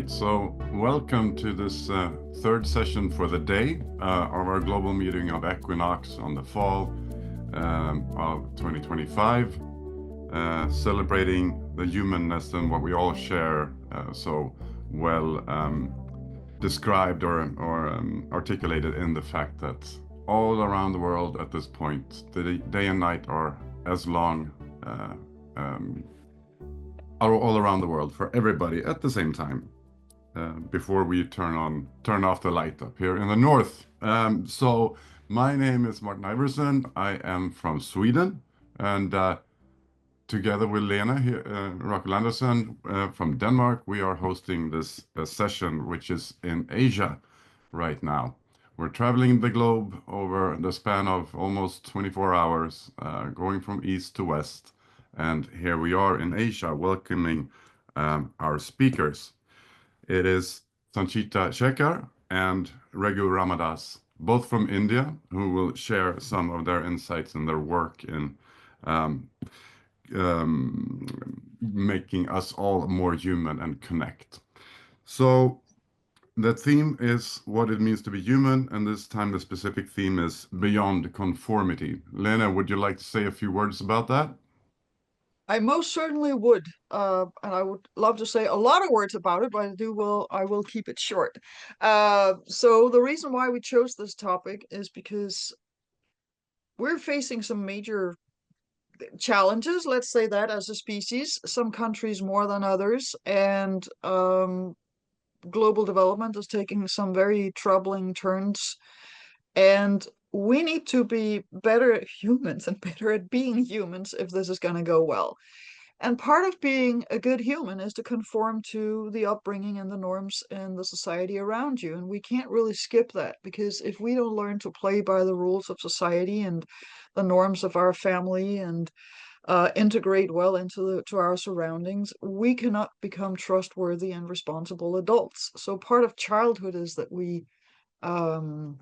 right, so welcome to this third session for the day of our global meeting of Equinox on the fall of 2025, celebrating the humanness and what we all share so well described or articulated in the fact that all around the world at this point, the day and night are as long are all around the world for everybody at the same time. Before we turn off the light up here in the north. So my name is Martin Iverson. I am from Sweden, and together with Lena here, Rockel Anderson from Denmark, we are hosting this session, which is in Asia right now. We're traveling the globe over the span of almost 24 hours, going from east to west. And here we are in Asia welcoming our speakers. It is Sanchita Shekhar and Raghu Ramadas, both from India, who will share some of their insights and their work in making us all more human and connect. So the theme is what it means to be human, and this time the specific theme is beyond conformity. Lena, would you like to say a few words about that? I most certainly would, and I would love to say a lot of words about it, but I will keep it short. So the reason why we chose this topic is because we're facing some major challenges, let's say that as a species, some countries more than others, and global development is taking some very troubling turns, and we need to be better at humans and better at being humans if this is going to go well. And part of being a good human is to conform to the upbringing and the norms in the society around you. And we can't really skip that, because if we don't learn to play by the rules of society and the norms of our family and integrate well to our surroundings, we cannot become trustworthy and responsible adults. So part of childhood is um,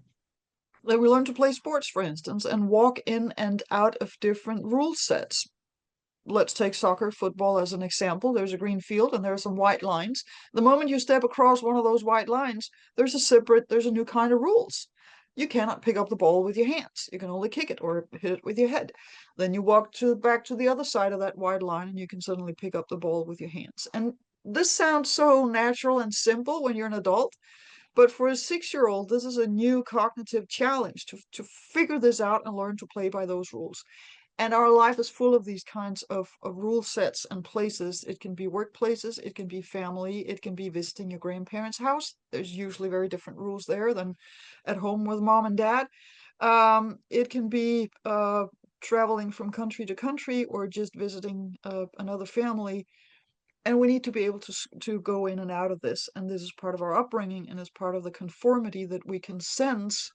that we learn to play sports, for instance, and walk in and out of different rule sets. Let's take soccer, football as an example. There's a green field and there are some white lines. The moment you step across one of those white lines, there's a new kind of rules. You cannot pick up the ball with your hands. You can only kick it or hit it with your head. Then you walk back to the other side of that white line and you can suddenly pick up the ball with your hands. And this sounds so natural and simple when you're an adult, but for a 6-year-old, this is a new cognitive challenge to figure this out and learn to play by those rules. And our life is full of these kinds of rule sets and places. It can be workplaces, it can be family, it can be visiting your grandparents' house. There's usually very different rules there than at home with mom and dad. It can be traveling from country to country or just visiting another family. And we need to be able to go in and out of this. And this is part of our upbringing and is part of the conformity that we can sense.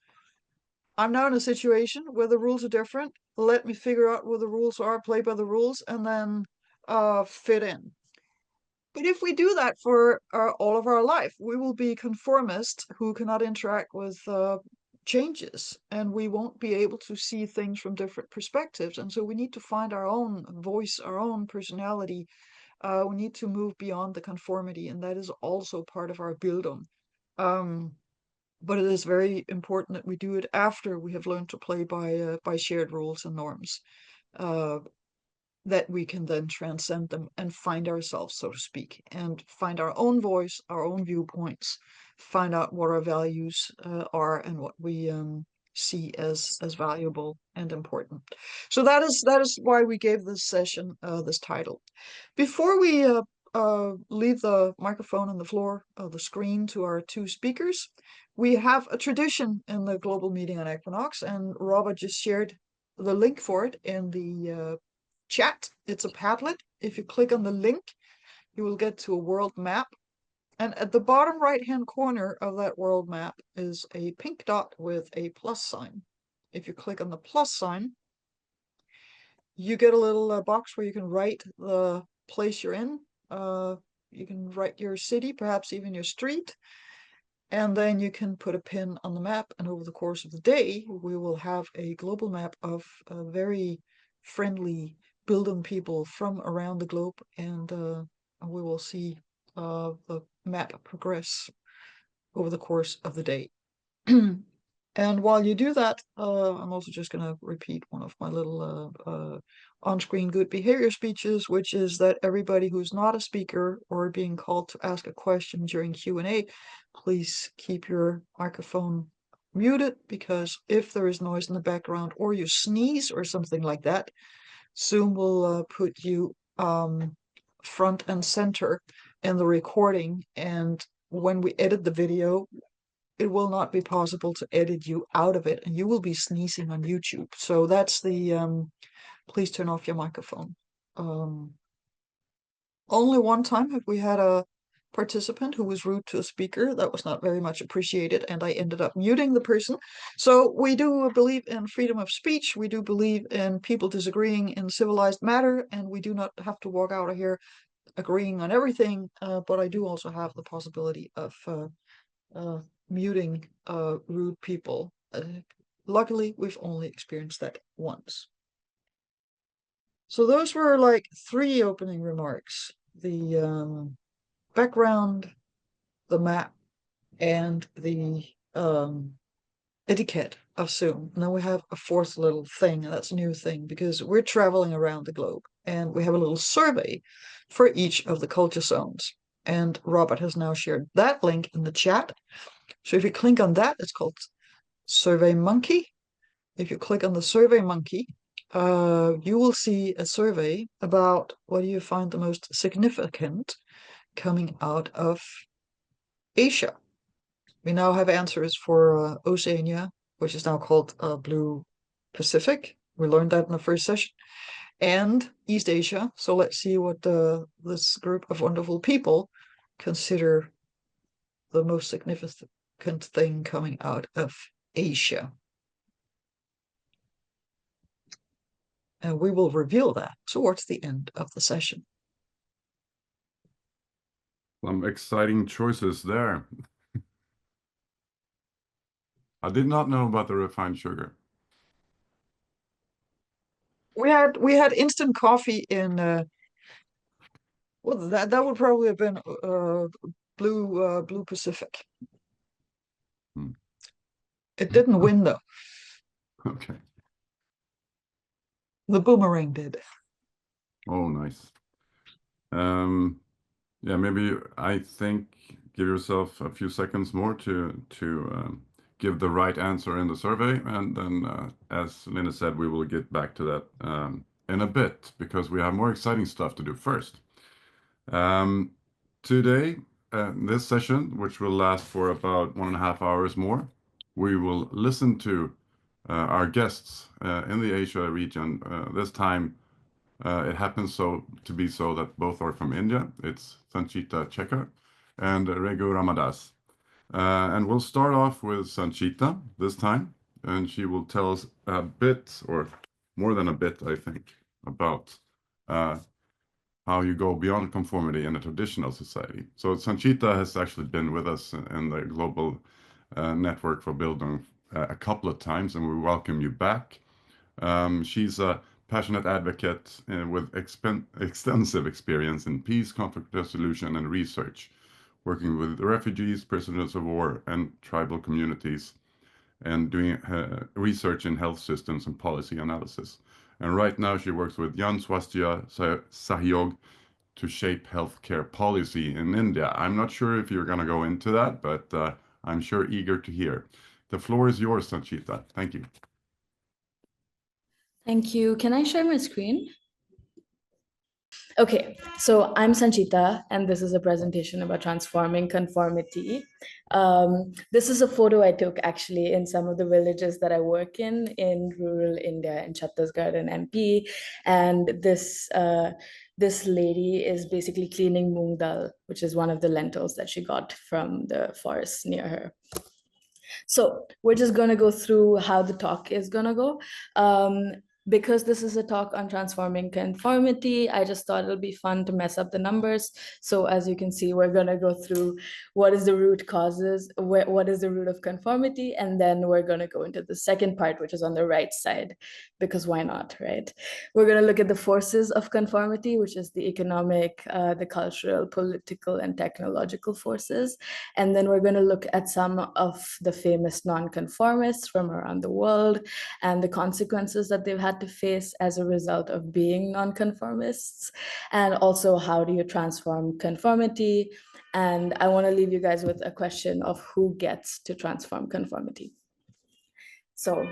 I'm now in a situation where the rules are different. Let me figure out what the rules are, play by the rules, and then fit in. But if we do that for all of our life, we will be conformists who cannot interact with changes, and we won't be able to see things from different perspectives. And so we need to find our own voice, our own personality. We need to move beyond the conformity, and that is also part of our Bildung. Um, but it is very important that we do it after we have learned to play by shared rules and norms, uh, that we can then transcend them and find ourselves, so to speak, and find our own voice, our own viewpoints, find out what our values are and what we see as valuable and important. So that is why we gave this session this title. Before we leave the microphone and the floor of the screen to our two speakers, we have a tradition in the global meeting on Equinox, and Robert just shared the link for it in the chat. It's a Padlet. If you click on the link, you will get to a world map. And at the bottom right-hand corner of that world map is a pink dot with a plus sign. If you click on the plus sign, you get a little box where you can write the place you're in. You can write your city, perhaps even your street, and then you can put a pin on the map. And over the course of the day, we will have a global map of very friendly Bildung people from around the globe, and we will see the map progress over the course of the day. And while you do that, I'm also just going to repeat one of my little on-screen good behavior speeches, which is that everybody who's not a speaker or being called to ask a question during Q&A, please keep your microphone muted, because if there is noise in the background or you sneeze or something like that, Zoom will put you front and center in the recording, and when we edit the video, it will not be possible to edit you out of it, and you will be sneezing on YouTube. So that's the please turn off your microphone. Only one time have we had a participant who was rude to a speaker. That was not very much appreciated, and I ended up muting the person. So we do believe in freedom of speech. We do believe in people disagreeing in civilized manner, and we do not have to walk out of here agreeing on everything. But I do also have the possibility of muting rude people. Luckily, we've only experienced that once. So those were like 3 opening remarks: the background, the map, and the etiquette of Zoom. And then we have a 4th little thing, and that's a new thing because we're traveling around the globe, and we have a little survey for each of the culture zones. And Robert has now shared that link in the chat. So if you click on that, it's called Survey Monkey. If you click on the Survey Monkey, you will see a survey about what do you find the most significant coming out of Asia. We now have answers for Oceania, which is now called Blue Pacific. We learned that in the first session. And East Asia. So let's see what this group of wonderful people consider the most significant thing coming out of Asia. And we will reveal that towards the end of the session. Some exciting choices there. I did not know about the refined sugar. We had instant coffee in well, that would probably have been Blue Pacific. It didn't win though. Okay. The boomerang did. Oh, nice. Yeah, maybe I think give yourself a few seconds more to give the right answer in the survey, and then as Linda said, we will get back to that in a bit because we have more exciting stuff to do first. Today, this session, which will last for about 1.5 hours more, we will listen to our guests in the Asia region. This time, it happens to be so that both are from India. It's Sanchita Checker and Regu Ramadas. And we'll start off with Sanchita this time, and she will tell us a bit, or more than a bit, I think, about how you go beyond conformity in a traditional society. So Sanchita has actually been with us in the global network for Bildung a couple of times, and we welcome you back. She's a passionate advocate with extensive experience in peace, conflict resolution, and research, working with refugees, prisoners of war, and tribal communities, and doing research in health systems and policy analysis. And right now she works with Jan Swastika Sahyog to shape healthcare policy in India. I'm not sure if you're going to go into that, but I'm sure eager to hear. The floor is yours, Sanchita. Thank you. Thank you. Can I share my screen? Okay, so I'm Sanchita, and this is a presentation about transforming conformity. This is a photo I took actually in some of the villages that I work in rural India, in Chhattisgarh and MP. And this lady is basically cleaning moong dal, which is one of the lentils that she got from the forest near her. So we're just going to go through how the talk is going to go. because this is a talk on transforming conformity, I just thought it'll be fun to mess up the numbers. So as you can see, we're going to go through what is the root causes, what is the root of conformity, and then we're going to go into the second part, which is on the right side, because why not, right? We're going to look at the forces of conformity, which is the economic, the cultural, political, and technological forces. And then we're going to look at some of the famous nonconformists from around the world and the consequences that they've had to face as a result of being nonconformists, and also how do you transform conformity. And I want to leave you guys with a question of who gets to transform conformity. So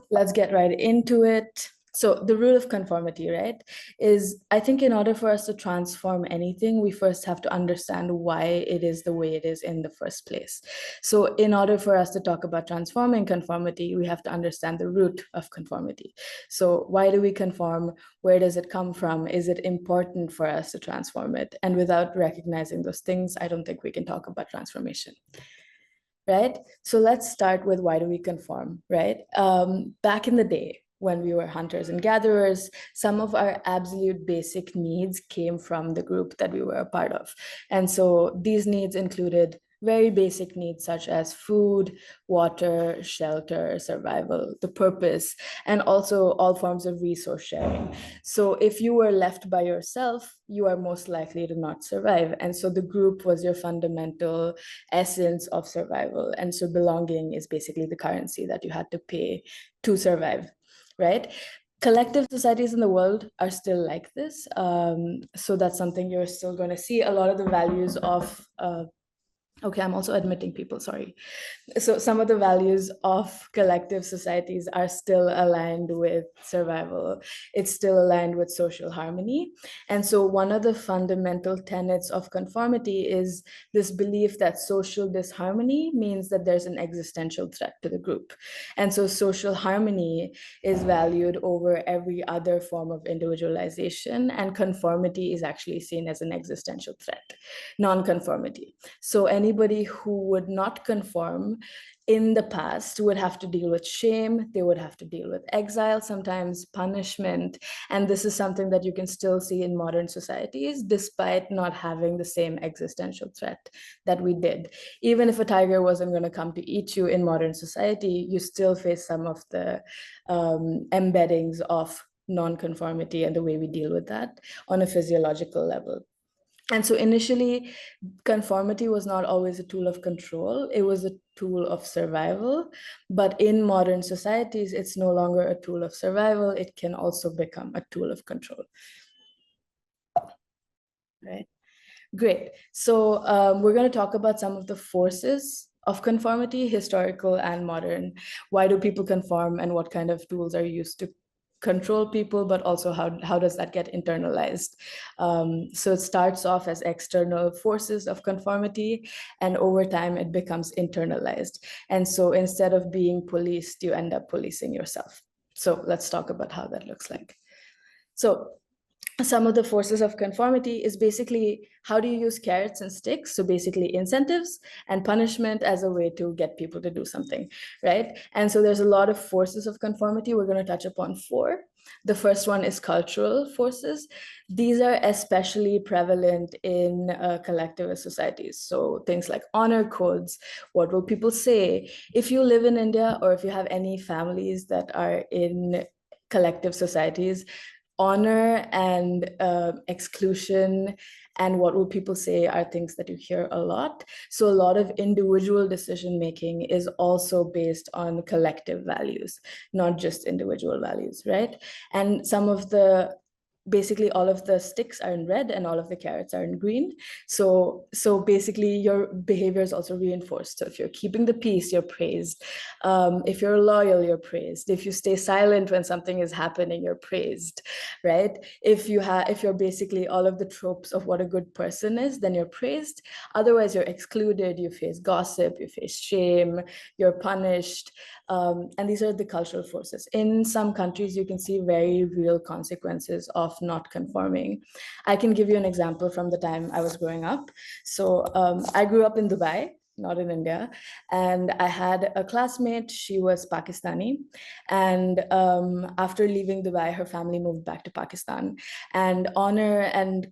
let's get right into it. So the rule of conformity, right, is I think in order for us to transform anything, we first have to understand why it is the way it is in the first place. So in order for us to talk about transforming conformity, we have to understand the root of conformity. So why do we conform? Where does it come from? Is it important for us to transform it? And without recognizing those things, I don't think we can talk about transformation. Right? So let's start with why do we conform, right? Back in the day, when we were hunters and gatherers, some of our absolute basic needs came from the group that we were a part of. And so these needs included very basic needs such as food, water, shelter, survival, the purpose, and also all forms of resource sharing. So if you were left by yourself, you are most likely to not survive. And so the group was your fundamental essence of survival. And so belonging is basically the currency that you had to pay to survive, right? Collective societies in the world are still like this. So that's something you're still going to see. A lot of the values of okay, I'm also admitting people, sorry. So some of the values of collective societies are still aligned with survival. It's still aligned with social harmony. And so one of the fundamental tenets of conformity is this belief that social disharmony means that there's an existential threat to the group. And so social harmony is valued over every other form of individualization, and conformity is actually seen as an existential threat, non-conformity. So anybody who would not conform in the past would have to deal with shame, they would have to deal with exile, sometimes punishment. And this is something that you can still see in modern societies, despite not having the same existential threat that we did. Even if a tiger wasn't going to come to eat you in modern society, you still face some of the embeddings of non-conformity and the way we deal with that on a physiological level. And so initially, conformity was not always a tool of control, it was a tool of survival. But in modern societies, it's no longer a tool of survival, it can also become a tool of control. Right? Great. So we're going to talk about some of the forces of conformity, historical and modern. Why do people conform, and what kind of tools are used to control people, but also how does that get internalized? So it starts off as external forces of conformity, and over time it becomes internalized. And so instead of being policed, you end up policing yourself. So let's talk about how that looks like. So some of the forces of conformity is basically how do you use carrots and sticks? So basically incentives and punishment as a way to get people to do something, right? And so there's a lot of forces of conformity. We're going to touch upon 4. The first one is cultural forces. These are especially prevalent in collectivist societies. So things like honor codes, what will people say? If you live in India, or if you have any families that are in collective societies, honor and exclusion and what will people say are things that you hear a lot. So a lot of individual decision making is also based on collective values, not just individual values, right? And some of the basically all of the sticks are in red and all of the carrots are in green. So basically your behavior is also reinforced. So if you're keeping the peace, you're praised. If you're loyal, you're praised. If you stay silent when something is happening, you're praised, right? If you're basically all of the tropes of what a good person is, then you're praised. Otherwise, you're excluded, you face gossip, you face shame, you're punished. And these are the cultural forces. In some countries, you can see very real consequences of not conforming. I can give you an example from the time I was growing up. So I grew up in Dubai. not in India. And I had a classmate, she was Pakistani. And after leaving Dubai, her family moved back to Pakistan. And honor and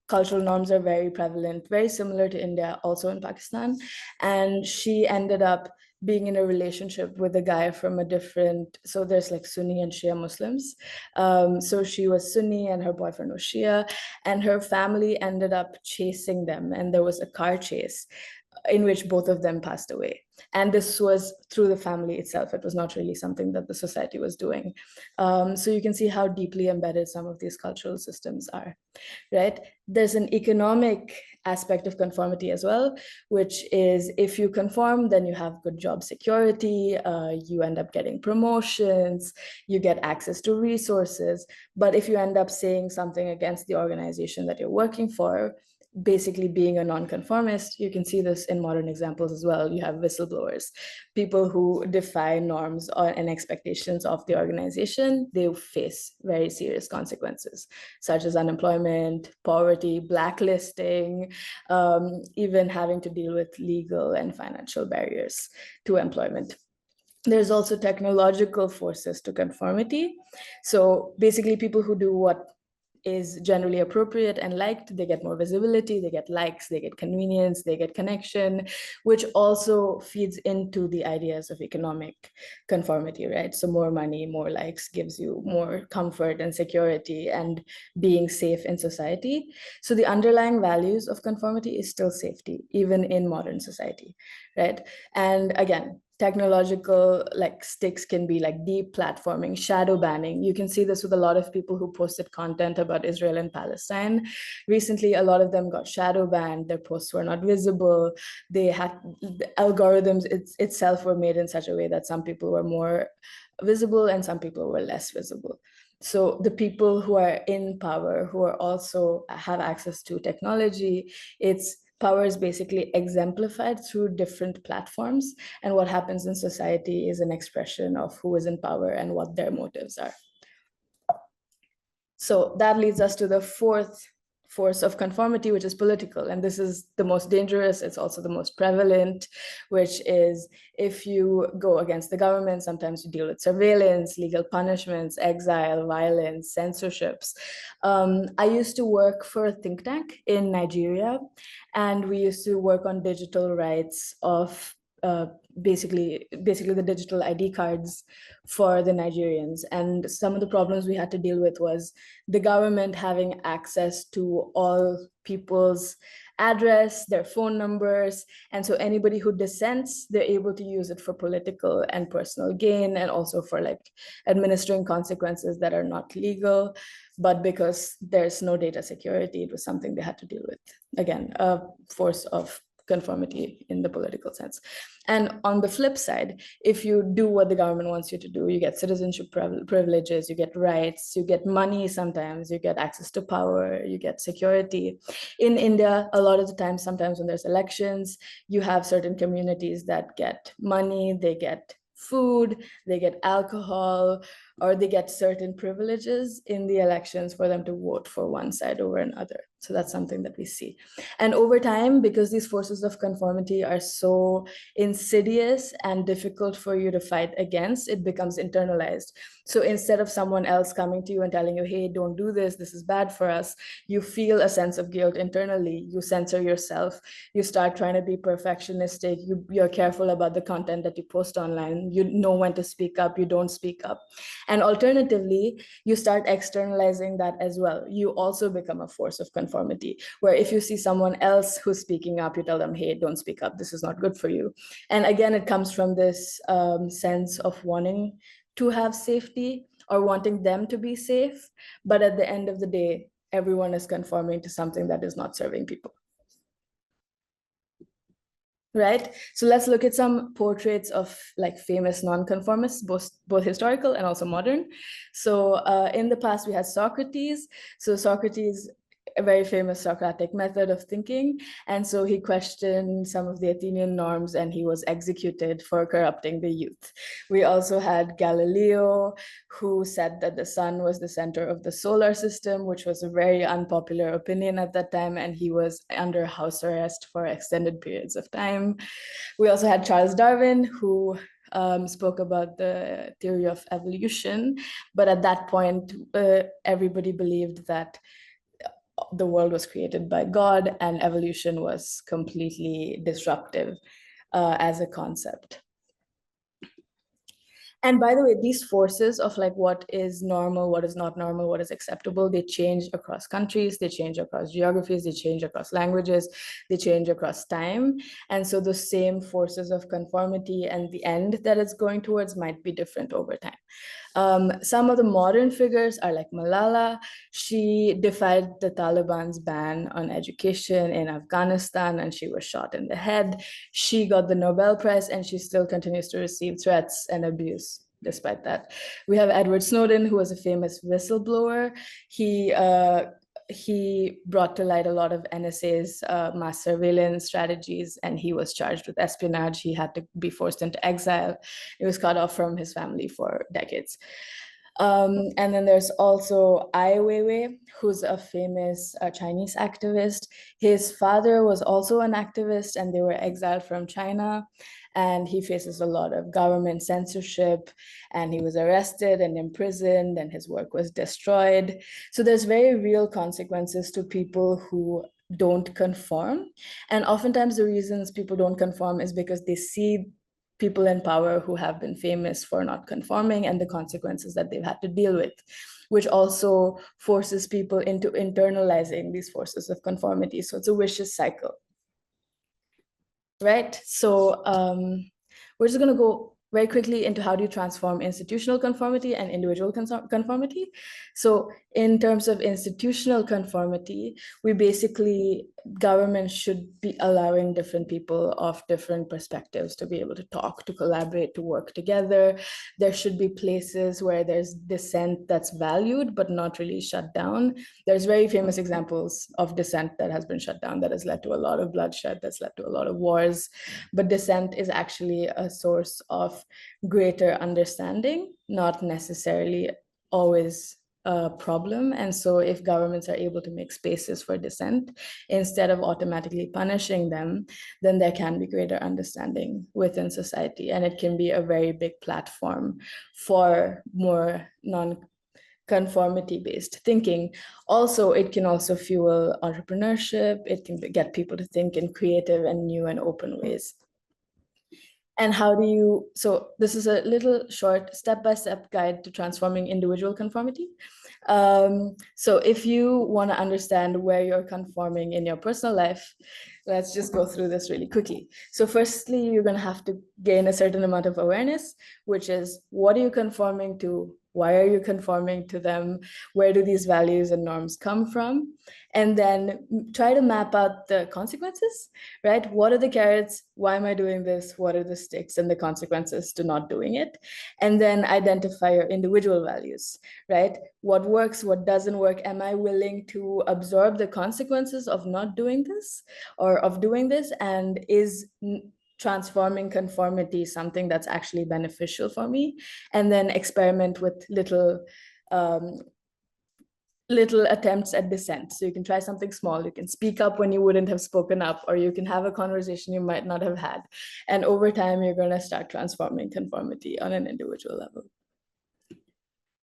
cultural norms are very prevalent, very similar to India, also in Pakistan. And she ended up being in a relationship with a guy from a different, so there's like Sunni and Shia Muslims. So she was Sunni and her boyfriend was Shia, and her family ended up chasing them. And there was a car chase in which both of them passed away. And this was through the family itself. It was not really something that the society was doing. So you can see how deeply embedded some of these cultural systems are, right? There's an economic aspect of conformity as well, which is if you conform, then you have good job security, you end up getting promotions, you get access to resources. But if you end up saying something against the organization that you're working for, basically being a nonconformist, you can see this in modern examples as well. You have whistleblowers, people who defy norms and expectations of the organization. They face very serious consequences, such as unemployment, poverty, blacklisting, even having to deal with legal and financial barriers to employment. There's also technological forces to conformity. So basically people who do what is generally appropriate and liked, they get more visibility, they get likes, they get convenience, they get connection, which also feeds into the ideas of economic conformity, right? So more money, more likes gives you more comfort and security and being safe in society. So the underlying values of conformity is still safety, even in modern society, right? And again, technological like sticks can be like deplatforming, shadow banning. You can see this with a lot of people who posted content about Israel and Palestine. Recently, a lot of them got shadow banned. Their posts were not visible. They had the algorithms itself were made in such a way that some people were more visible and some people were less visible. So the people who are in power, who are also have access to technology, its power is basically exemplified through different platforms. And what happens in society is an expression of who is in power and what their motives are. So that leads us to the fourth force of conformity, which is political. And this is the most dangerous. It's also the most prevalent, which is if you go against the government, sometimes you deal with surveillance, legal punishments, exile, violence, censorships. I used to work for a think tank in Nigeria, and we used to work on digital rights of basically the digital ID cards for the Nigerians. And some of the problems we had to deal with was the government having access to all people's address, their phone numbers. And so anybody who dissents, they're able to use it for political and personal gain, and also for like administering consequences that are not legal. But because there's no data security, it was something they had to deal with. Again, a force of conformity in the political sense. And on the flip side, if you do what the government wants you to do, you get citizenship privileges, you get rights, you get money sometimes, you get access to power, you get security. In India, a lot of the time, sometimes when there's elections, you have certain communities that get money, they get food, they get alcohol, or they get certain privileges in the elections for them to vote for one side over another. So that's something that we see. And over time, because these forces of conformity are so insidious and difficult for you to fight against, it becomes internalized. So instead of someone else coming to you and telling you, hey, don't do this, this is bad for us, you feel a sense of guilt internally. You censor yourself. You start trying to be perfectionistic. You're careful about the content that you post online. You know when to speak up, you don't speak up. And alternatively, you start externalizing that as well. You also become a force of conformity, where if you see someone else who's speaking up, you tell them, hey, don't speak up. This is not good for you. And again, it comes from this sense of wanting to have safety or wanting them to be safe. But at the end of the day, everyone is conforming to something that is not serving people. Right? So let's look at some portraits of like famous nonconformists, both historical and also modern. So in the past, we had Socrates. So Socrates a very famous Socratic method of thinking. And so he questioned some of the Athenian norms and he was executed for corrupting the youth. We also had Galileo, who said that the sun was the center of the solar system, which was a very unpopular opinion at that time, and he was under house arrest for extended periods of time. We also had Charles Darwin, who spoke about the theory of evolution, but at that point, everybody believed that the world was created by God and evolution was completely disruptive as a concept. And by the way, these forces of like what is normal, what is not normal, what is acceptable, they change across countries, they change across geographies, they change across languages, they change across time. And so the same forces of conformity and the end that it's going towards might be different over time. Some of the modern figures are like Malala. She defied the Taliban's ban on education in Afghanistan and she was shot in the head. She got the Nobel Prize and she still continues to receive threats and abuse despite that. We have Edward Snowden, who was a famous whistleblower. He brought to light a lot of NSA's mass surveillance strategies, and he was charged with espionage. He had to be forced into exile. He was cut off from his family for decades. And then there's also Ai Weiwei, who's a famous Chinese activist. His father was also an activist, and they were exiled from China. And he faces a lot of government censorship, and he was arrested and imprisoned, and his work was destroyed. So there's very real consequences to people who don't conform. And oftentimes the reasons people don't conform is because they see people in power who have been famous for not conforming and the consequences that they've had to deal with, which also forces people into internalizing these forces of conformity. So it's a vicious cycle. Right, so we're just going to go very quickly into how do you transform institutional conformity and individual conformity. So in terms of institutional conformity, we basically, government should be allowing different people of different perspectives to be able to talk, to collaborate, to work together. There should be places where there's dissent that's valued, but not really shut down. There's very famous examples of dissent that has been shut down, that has led to a lot of bloodshed, that's led to a lot of wars. But dissent is actually a source of greater understanding, not necessarily always a problem. And so if governments are able to make spaces for dissent instead of automatically punishing them, then there can be greater understanding within society, and it can be a very big platform for more non-conformity-based thinking. Also, it can also fuel entrepreneurship. It can get people to think in creative and new and open ways. And how do you, so this is a little short step-by-step guide to transforming individual conformity. So if you want to understand where you're conforming in your personal life, let's just go through this really quickly. So firstly, you're going to have to gain a certain amount of awareness, which is, what are you conforming to? Why are you conforming to them? Where do these values and norms come from? And then try to map out the consequences, right? What are the carrots? Why am I doing this? What are the sticks and the consequences to not doing it? And then identify your individual values, right? What works, what doesn't work? Am I willing to absorb the consequences of not doing this or of doing this? And is transforming conformity something that's actually beneficial for me? And then experiment with little attempts at dissent. So you can try something small, you can speak up when you wouldn't have spoken up, or you can have a conversation you might not have had. And over time, you're going to start transforming conformity on an individual level.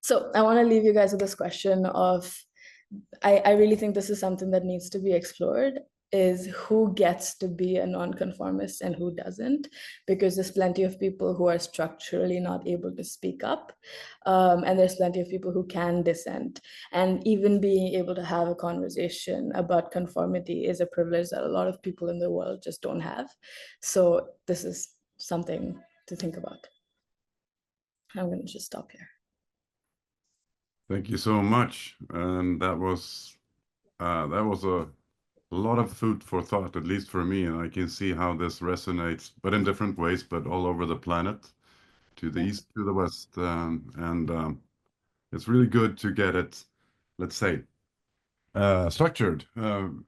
So I want to leave you guys with this question of, I really think this is something that needs to be explored, is who gets to be a nonconformist and who doesn't, because there's plenty of people who are structurally not able to speak up, and there's plenty of people who can dissent. And even being able to have a conversation about conformity is a privilege that a lot of people in the world just don't have. So this is something to think about. I'm going to just stop here. Thank you so much. And that was a lot of food for thought, at least for me. And I can see how this resonates, but in different ways, but all over the planet, to the east, to the west. And it's really good to get it, let's say, structured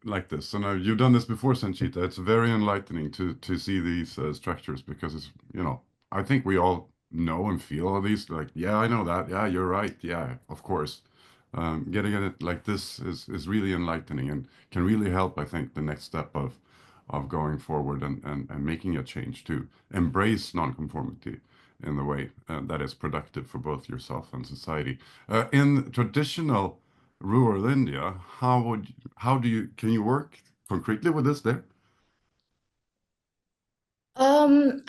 like this. And you've done this before, Sanchita. It's very enlightening to see these structures because it's, you know, I think we all know and feel all these like, yeah, I know that. Yeah, you're right. Yeah, of course. Getting at it like this is really enlightening and can really help, I think, the next step of going forward and making a change to embrace nonconformity in the way that is productive for both yourself and society. In traditional rural India, how do you can you work concretely with this there?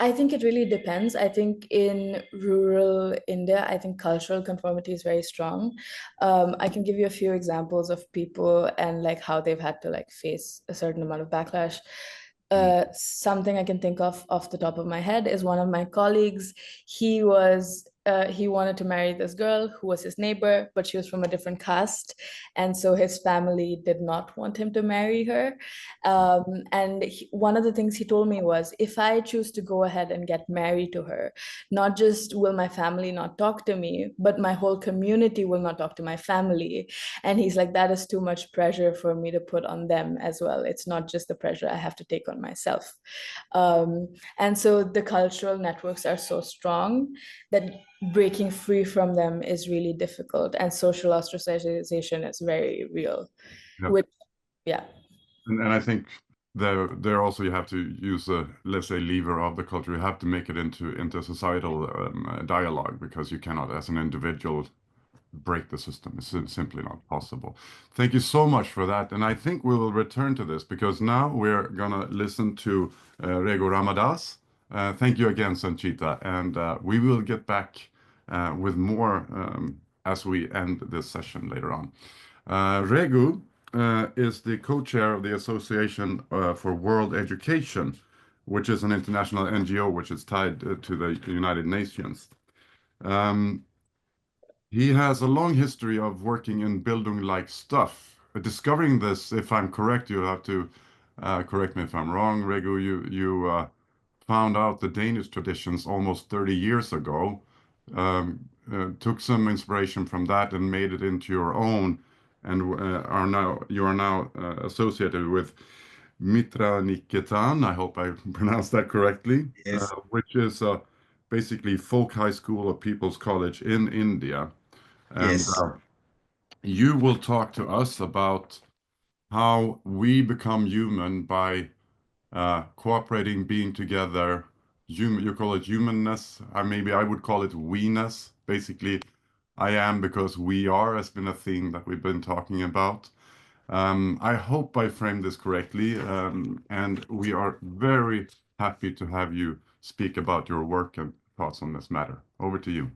I think it really depends. I think in rural India, I think cultural conformity is very strong. I can give you a few examples of people and like how they've had to like face a certain amount of backlash. Something I can think of off the top of my head is one of my colleagues. He wanted to marry this girl who was his neighbor, but she was from a different caste, and so his family did not want him to marry her. One of the things he told me was, if I choose to go ahead and get married to her, not just will my family not talk to me, but my whole community will not talk to my family. And he's like, that is too much pressure for me to put on them as well. It's not just the pressure I have to take on myself. And so the cultural networks are so strong that breaking free from them is really difficult. And social ostracization is very real, Yeah. which, yeah. And I think there also you have to use a, let's say, lever of the culture. You have to make it into societal dialogue because you cannot, as an individual, break the system. It's simply not possible. Thank you so much for that. And I think we will return to this because now we're gonna listen to Rego Ramadas. Thank you again, Sanchita. And we will get back with more as we end this session later on. Regu is the co-chair of the Association for World Education, which is an international NGO which is tied to the United Nations. Um, he has a long history of working in Bildung-like stuff. Discovering this, if I'm correct, you'll have to correct me if I'm wrong, Regu. You found out the Danish traditions almost 30 years ago, took some inspiration from that and made it into your own, and you are now associated with Mitra Niketan. I hope I pronounced that correctly, Yes, which is basically folk high school or people's college in India. And yes. you will talk to us about how we become human by cooperating, being together. You call it humanness. Maybe I would call it we-ness. Basically, I am because we are has been a theme that we've been talking about. I hope I framed this correctly, and we are very happy to have you speak about your work and thoughts on this matter. Over to you.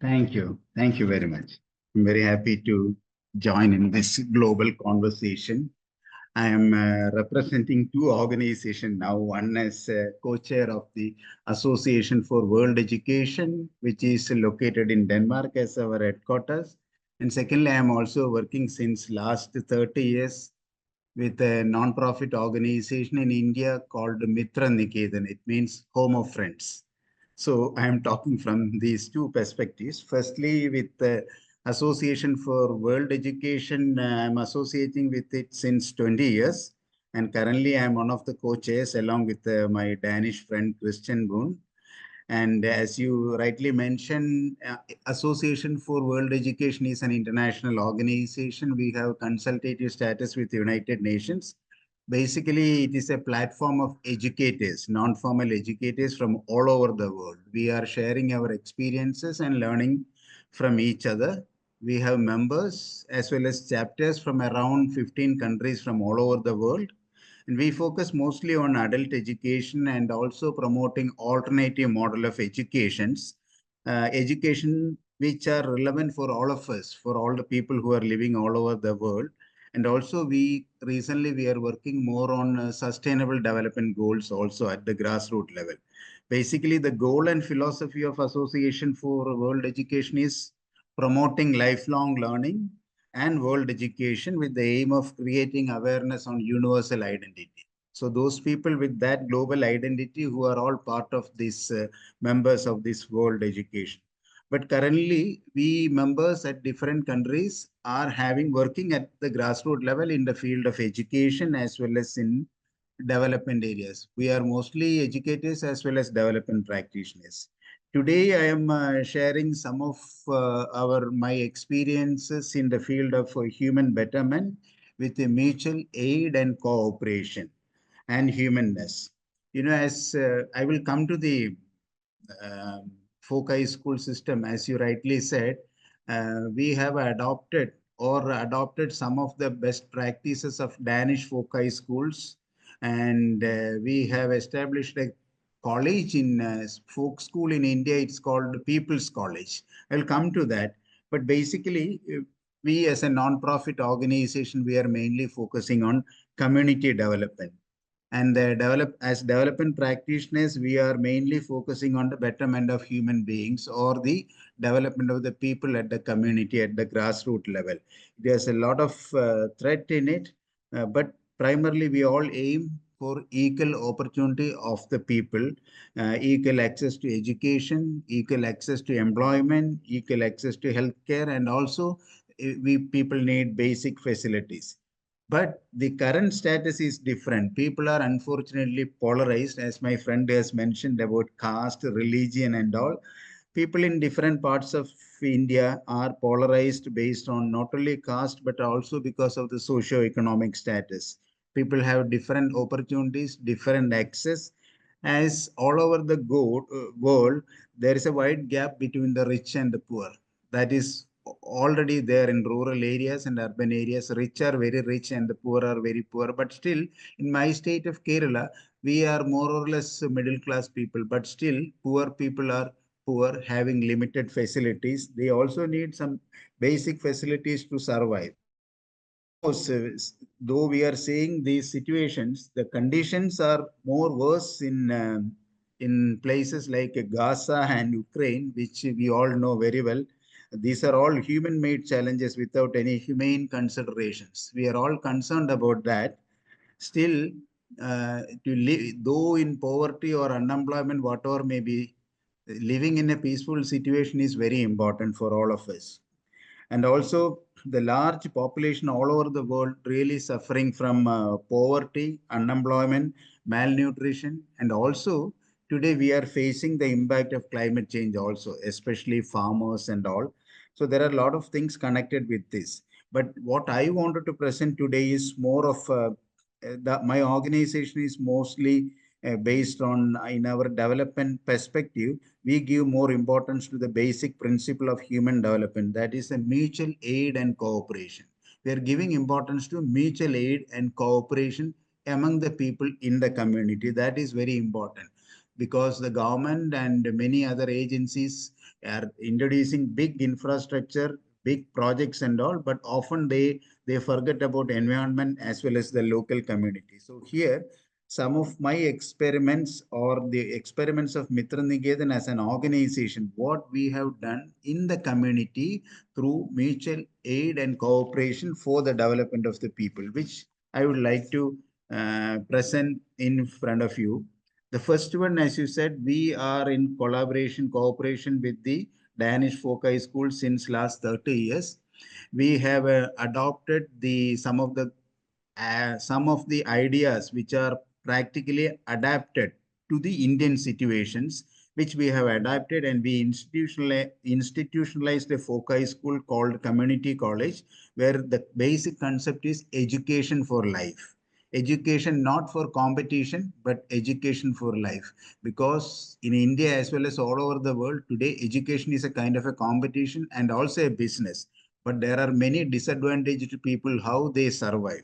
Thank you. Thank you very much. I'm very happy to join in this global conversation. I am representing two organizations now. One is co-chair of the Association for World Education, which is located in Denmark as our headquarters. And secondly, I am also working since last 30 years with a non-profit organization in India called Mitra Niketan. It means Home of Friends. So I am talking from these two perspectives. Firstly, with the Association for World Education, I'm associating with it since 20 years. And currently, I'm one of the co-chairs along with my Danish friend, Christian Boone. And as you rightly mentioned, Association for World Education is an international organization. We have consultative status with the United Nations. Basically, it is a platform of educators, non-formal educators from all over the world. We are sharing our experiences and learning from each other. We have members as well as chapters from around 15 countries from all over the world. And we focus mostly on adult education and also promoting alternative model of education which are relevant for all of us, for all the people who are living all over the world. And also we are working more on sustainable development goals also at the grassroots level. Basically, the goal and philosophy of Association for World Education is promoting lifelong learning and world education with the aim of creating awareness on universal identity. So those people with that global identity who are all part of these members of this world education. But currently, we members at different countries are having working at the grassroots level in the field of education as well as in development areas. We are mostly educators as well as development practitioners. Today, I am sharing some of our my experiences in the field of human betterment with the mutual aid and cooperation and humanness. As I will come to the um, foci school system, as you rightly said, we have adopted some of the best practices of Danish foci schools, and we have established a college in folk school in India. It's called People's College. I'll come to that, but basically, we as a non-profit organization, we are mainly focusing on community development and as development practitioners, we are mainly focusing on the betterment of human beings or the development of the people at the community at the grassroots level. There's a lot of threat in it, but primarily we all aim for equal opportunity of the people, equal access to education, equal access to employment, equal access to healthcare, and also we people need basic facilities. But the current status is different. People are unfortunately polarized, as my friend has mentioned about caste, religion, and all. People in different parts of India are polarized based on not only caste, but also because of the socio-economic status. People have different opportunities, different access. As all over the world, there is a wide gap between the rich and the poor. That is already there in rural areas and urban areas. Rich are very rich and the poor are very poor. But still, in my state of Kerala, we are more or less middle class people, but still poor people are poor, having limited facilities. They also need some basic facilities to survive. Of course, though we are seeing these situations, the conditions are more worse in places like Gaza and Ukraine, which we all know very well. These are all human-made challenges without any humane considerations. We are all concerned about that. Still, to live, though in poverty or unemployment, whatever may be, living in a peaceful situation is very important for all of us. And also, the large population all over the world really suffering from poverty, unemployment, malnutrition, and also today we are facing the impact of climate change also, especially farmers and all. So there are a lot of things connected with this. But what I wanted to present today is more of my organization is mostly based on in our development perspective, we give more importance to the basic principle of human development, that is a mutual aid and cooperation. We are giving importance to mutual aid and cooperation among the people in the community. That is very important because the government and many other agencies are introducing big infrastructure, big projects and all, but often they forget about environment as well as the local community. So here some of my experiments or the experiments of Mitra Niketan as an organization, what we have done in the community through mutual aid and cooperation for the development of the people, which I would like to present in front of you. The first one, as you said, we are in cooperation with the Danish Foci School since last 30 years. We have adopted some of the ideas which are practically adapted to the Indian situations, which we have adapted, and we institutionalized a foci school called Community College, where the basic concept is education for life. Education not for competition, but education for life. Because in India as well as all over the world today, education is a kind of a competition and also a business. But there are many disadvantaged people how they survive,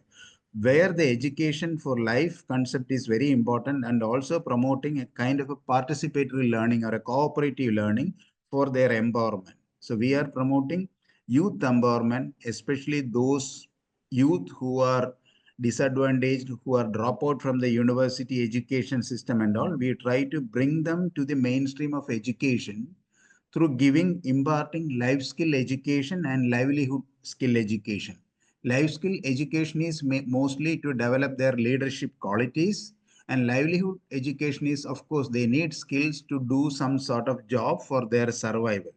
where the education for life concept is very important, and also promoting a kind of a participatory learning or a cooperative learning for their empowerment. So we are promoting youth empowerment, especially those youth who are disadvantaged, who are drop out from the university education system and all. We try to bring them to the mainstream of education through imparting life skill education and livelihood skill education. Life skill education is mostly to develop their leadership qualities, and livelihood education is, of course, they need skills to do some sort of job for their survival.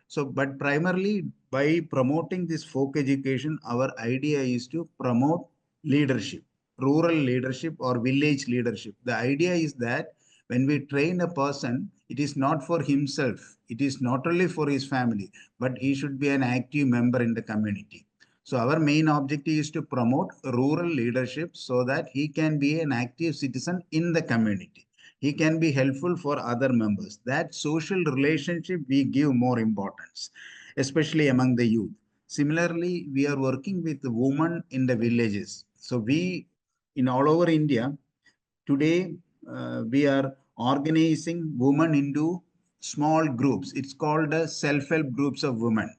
So, but primarily by promoting this folk education, our idea is to promote leadership, rural leadership or village leadership. The idea is that when we train a person, it is not for himself, it is not only for his family, but he should be an active member in the community. So our main objective is to promote rural leadership so that he can be an active citizen in the community. He can be helpful for other members. That social relationship we give more importance, especially among the youth. Similarly, we are working with women in the villages. So we, in all over India, today we are organizing women into small groups. It's called self-help groups of women.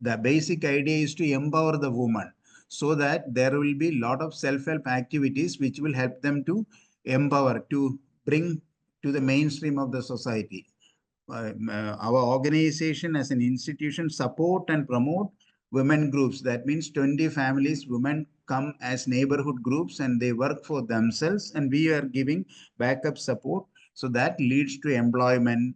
The basic idea is to empower the woman so that there will be a lot of self-help activities which will help them to empower, to bring to the mainstream of the society. Our organization as an institution support and promote women groups. That means 20 families, women come as neighborhood groups and they work for themselves, and we are giving backup support. So that leads to employment,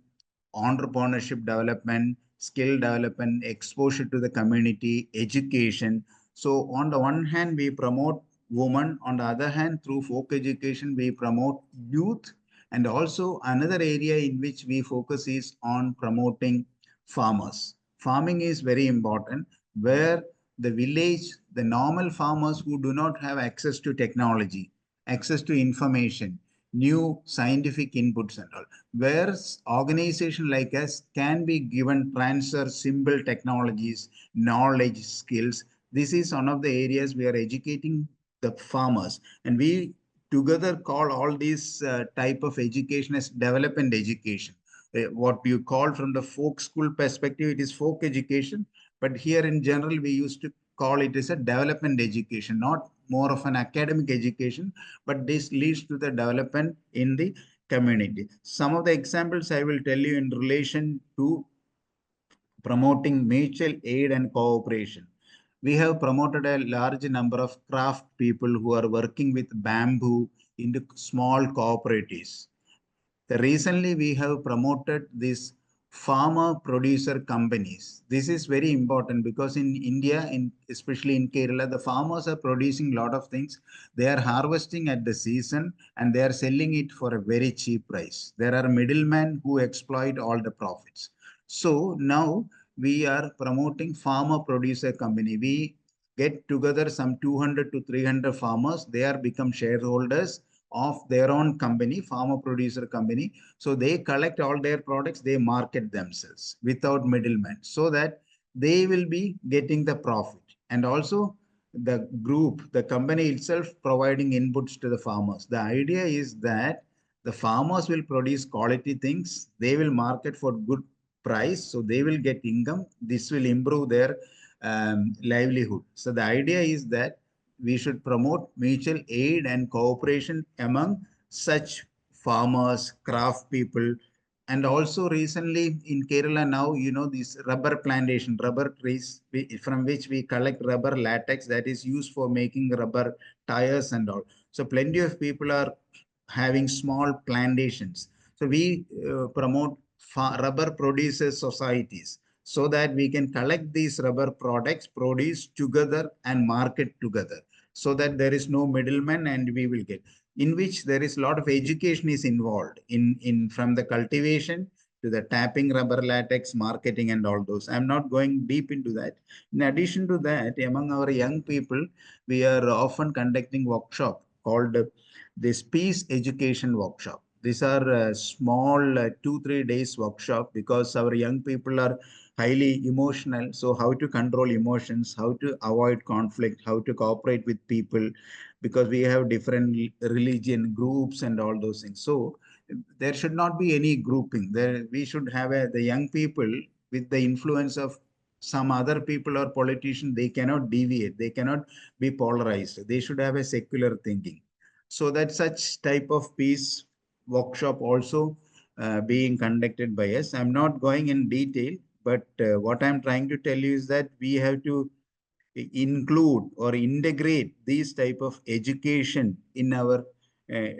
entrepreneurship development, skill development, exposure to the community, education. So on the one hand, we promote women. On the other hand, through folk education, we promote youth. And also another area in which we focus is on promoting farmers. Farming is very important, where the village, the normal farmers who do not have access to technology, access to information, new scientific inputs and all, where organization like us can be given transfer simple technologies, knowledge, skills. This is one of the areas we are educating the farmers, and we together call all these type of education as development education. What you call from the folk school perspective, it is folk education, but here in general we used to call it as a development education, not more of an academic education, but this leads to the development in the community. Some of the examples I will tell you in relation to promoting mutual aid and cooperation. We have promoted a large number of craft people who are working with bamboo into small cooperatives. Recently, we have promoted these farmer producer companies. This is very important because in India, especially in Kerala, the farmers are producing a lot of things. They are harvesting at the season and they are selling it for a very cheap price. There are middlemen who exploit all the profits. So now we are promoting farmer producer company. We get together some 200 to 300 farmers. They are become shareholders of their own company, farmer producer company. So they collect all their products, they market themselves without middlemen, so that they will be getting the profit. And also the group, the company itself providing inputs to the farmers. The idea is that the farmers will produce quality things, they will market for good price, so they will get income. This will improve their livelihood. So the idea is that we should promote mutual aid and cooperation among such farmers, craft people. And also recently in Kerala now, you know, this rubber plantation, rubber trees from which we collect rubber latex that is used for making rubber tires and all. So plenty of people are having small plantations. So we promote rubber producers societies so that we can collect these rubber products, produce together and market together, so that there is no middleman and we will get, in which there is a lot of education is involved in from the cultivation to the tapping rubber latex, marketing and all those. I'm not going deep into that. In addition to that, among our young people, we are often conducting workshop called this peace education workshop. These are small 2 3 days workshop because our young people are highly emotional. So how to control emotions, how to avoid conflict, how to cooperate with people, because we have different religion groups and all those things. So there should not be any grouping. There we should have the young people with the influence of some other people or politician. They cannot deviate. They cannot be polarized. They should have a secular thinking. So that such type of peace workshop also being conducted by us. I'm not going in detail, but what I'm trying to tell you is that we have to include or integrate these type of education in our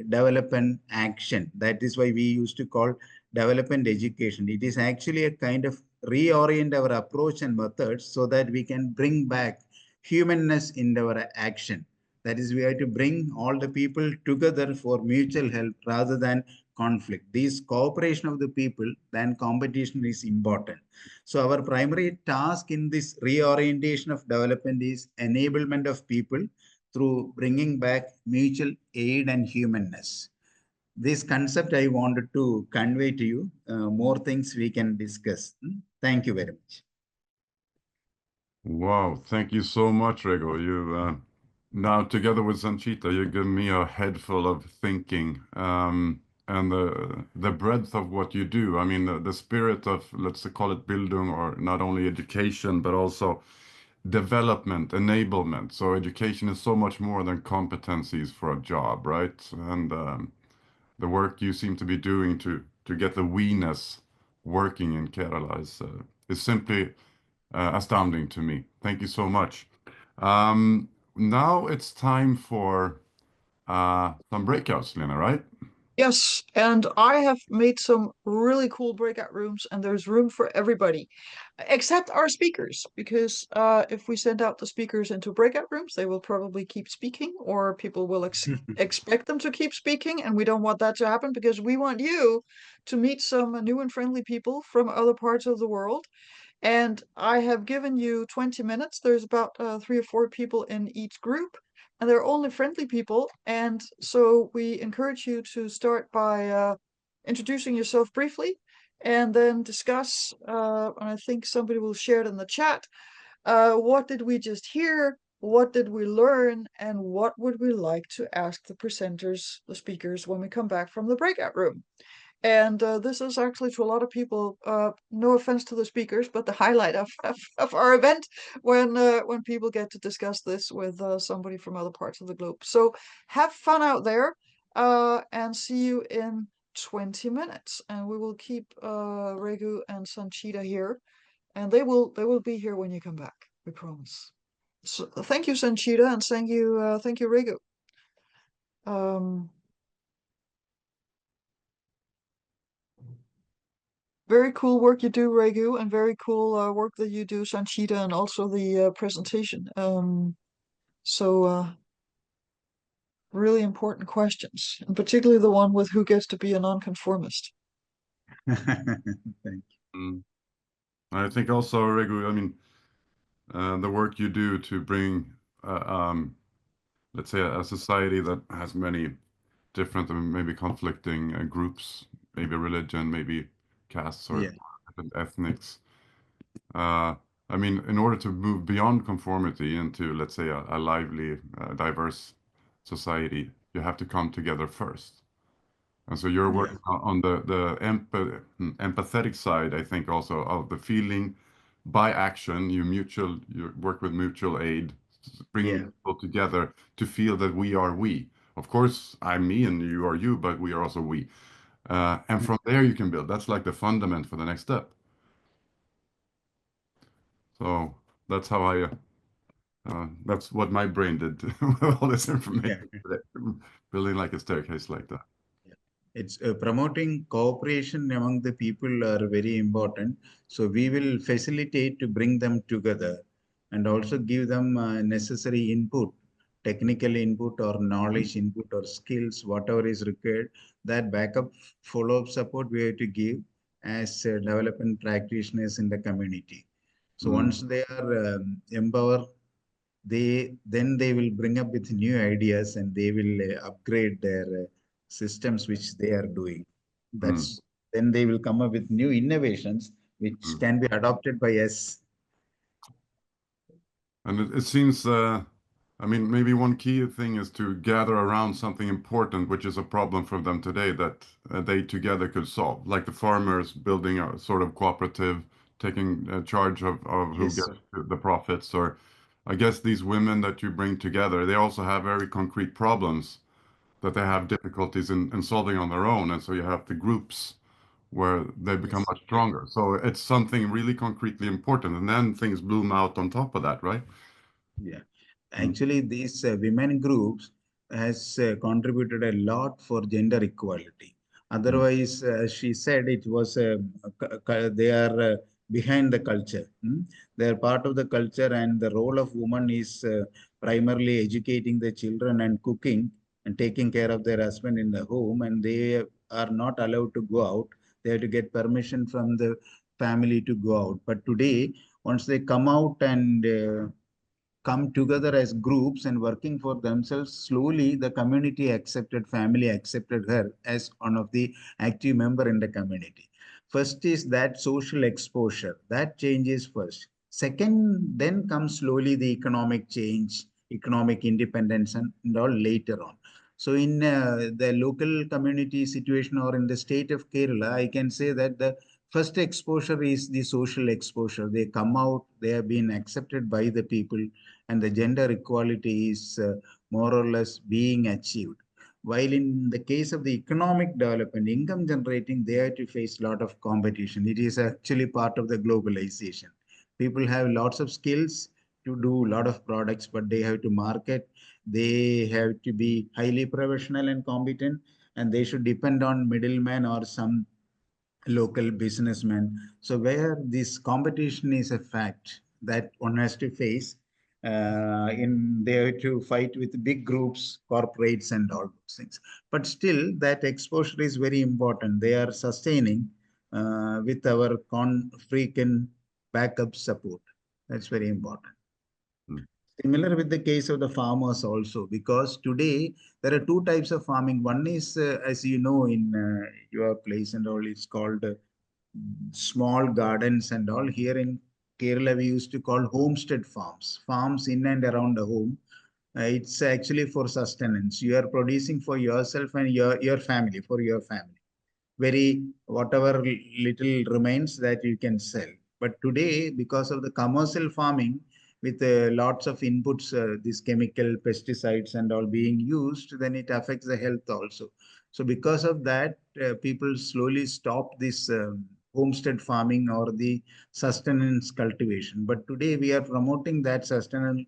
development action. That is why we used to call development education. It is actually a kind of reorient our approach and methods so that we can bring back humanness in our action. That is, we have to bring all the people together for mutual help rather than conflict. This cooperation of the people than competition is important. So our primary task in this reorientation of development is enablement of people through bringing back mutual aid and humanness. This concept I wanted to convey to you. More things we can discuss. Thank you very much. Wow, thank you so much, Rego. You now together with Sanchita, you give me a head full of thinking, and the breadth of what you do. I mean, the spirit of, let's call it Bildung, or not only education but also development, enablement. So education is so much more than competencies for a job, right? And the work you seem to be doing to get the we-ness working in Kerala is simply astounding to me. Thank you so much. Now it's time for some breakouts, Lena, right? Yes, and I have made some really cool breakout rooms, and there's room for everybody, except our speakers, because if we send out the speakers into breakout rooms, they will probably keep speaking, or people will expect them to keep speaking, and we don't want that to happen because we want you to meet some new and friendly people from other parts of the world. And I have given you 20 minutes. There's about 3 or 4 people in each group, and they're only friendly people. And so we encourage you to start by introducing yourself briefly and then discuss. And I think somebody will share it in the chat. What did we just hear? What did we learn? And what would we like to ask the presenters, the speakers, when we come back from the breakout room? And this is actually, to a lot of people, no offense to the speakers, but the highlight of our event when people get to discuss this with somebody from other parts of the globe. So have fun out there, and see you in 20 minutes. And we will keep Regu and Sanchita here, and they will be here when you come back. We promise. So thank you, Sanchita, and thank you, Regu. Very cool work you do, Regu, and very cool work that you do, Sanchita, and also the presentation. So really important questions, and particularly the one with who gets to be a nonconformist. Thank you. Mm. I think also, Regu, I mean, the work you do to bring, let's say, a society that has many different and maybe conflicting groups, maybe religion, maybe castes or Yeah. different ethnics. I mean, in order to move beyond conformity into, let's say, a lively, diverse society, you have to come together first. And so you're Yeah. working on the empathetic side, I think, also of the feeling by action. You work with mutual aid, bringing Yeah. people together to feel that we are we. Of course, I'm me and you are you, but we are also we. And from there you can build. That's like the fundament for the next step. So that's how that's what my brain did with all this Yeah. information today. Building like a staircase like that. It's promoting cooperation among the people are very important. So we will facilitate to bring them together and also give them necessary input, technical input or knowledge input or skills, whatever is required. That backup follow-up support we have to give as development practitioners in the community. So Mm. once they are empowered, they will bring up with new ideas and they will upgrade their systems which they are doing. Mm. That's then they will come up with new innovations which Mm. can be adopted by us. And it seems, I mean, maybe one key thing is to gather around something important, which is a problem for them today that they together could solve. Like the farmers building a sort of cooperative, taking charge of who Yes. gets the profits. Or I guess these women that you bring together, they also have very concrete problems that they have difficulties in solving on their own. And so you have the groups where they become Yes. much stronger. So it's something really concretely important. And then things bloom out on top of that, right? Yeah. Mm. Actually, these women groups has contributed a lot for gender equality. Mm. Otherwise, she said it was they are behind the culture. They are part of the culture, and the role of woman is primarily educating the children and cooking and taking care of their husband in the home, and they are not allowed to go out. They have to get permission from the family to go out. But today, once they come out and come together as groups and working for themselves, slowly the community accepted, family accepted her as one of the active member in the community. First is that social exposure, that changes first. Second, then comes slowly the economic change, economic independence, and all later on. So in the local community situation or in the state of Kerala, I can say that the first exposure is the social exposure. They come out, they have been accepted by the people, and the gender equality is more or less being achieved. While in the case of the economic development, income generating, they have to face a lot of competition. It is actually part of the globalization. People have lots of skills to do a lot of products, but they have to market. They have to be highly professional and competent, and they should depend on middlemen or some local businessmen. So where this competition is a fact that one has to face, in there to fight with big groups, corporates, and all those things. But still, that exposure is very important. They are sustaining with our frequent backup support. That's very important. Mm. Similar with the case of the farmers also, because today there are two types of farming. One is, as you know, in your place and all, it's called small gardens and all. Here in Kerala, we used to call homestead farms, farms in and around the home. It's actually for sustenance. You are producing for yourself and your family, for your family. Very whatever little remains that you can sell. But today, because of the commercial farming, with lots of inputs, these chemical pesticides and all being used, then it affects the health also. So because of that, people slowly stop this homestead farming or the sustenance cultivation. But today we are promoting that sustenance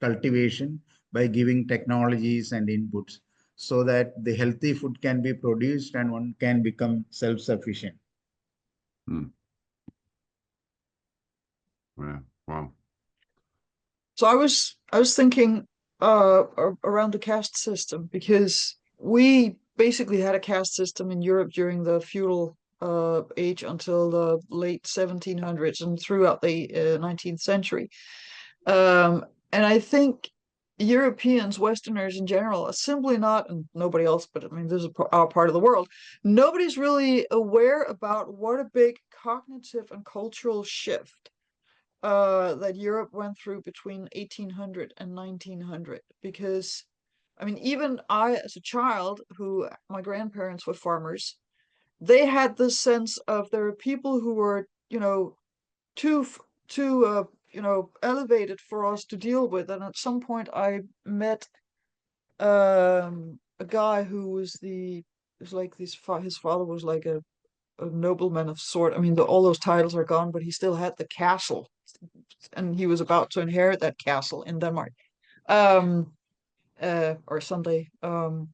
cultivation by giving technologies and inputs so that the healthy food can be produced and one can become self-sufficient. Mm. Yeah. Wow. So I was thinking around the caste system, because we basically had a caste system in Europe during the feudal age until the late 1700s and throughout the 19th century. And I think Europeans, Westerners in general, are simply not, and nobody else, but I mean, this is our part of the world, nobody's really aware about what a big cognitive and cultural shift that Europe went through between 1800 and 1900. Because, I mean, even I, as a child, who my grandparents were farmers, they had this sense of there are people who were, too too elevated for us to deal with. And at some point, I met a guy who was like his father was like a nobleman of sort. I mean, all those titles are gone, but he still had the castle, and he was about to inherit that castle in Denmark, um, or someday. And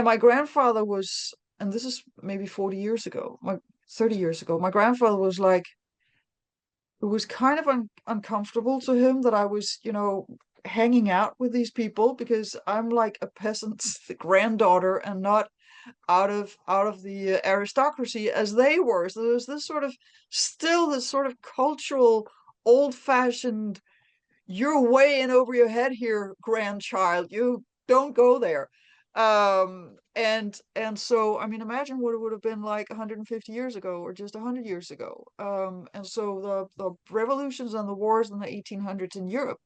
my grandfather was, and this is maybe 40 years ago, 30 years ago, my grandfather was like, it was kind of uncomfortable to him that I was, hanging out with these people, because I'm like a peasant's granddaughter and not out of the aristocracy as they were. So there's this sort of still this sort of cultural, old-fashioned, you're way in over your head here, grandchild. You don't go there. And so I mean, imagine what it would have been like 150 years ago or just 100 years ago. And so the revolutions and the wars in the 1800s in Europe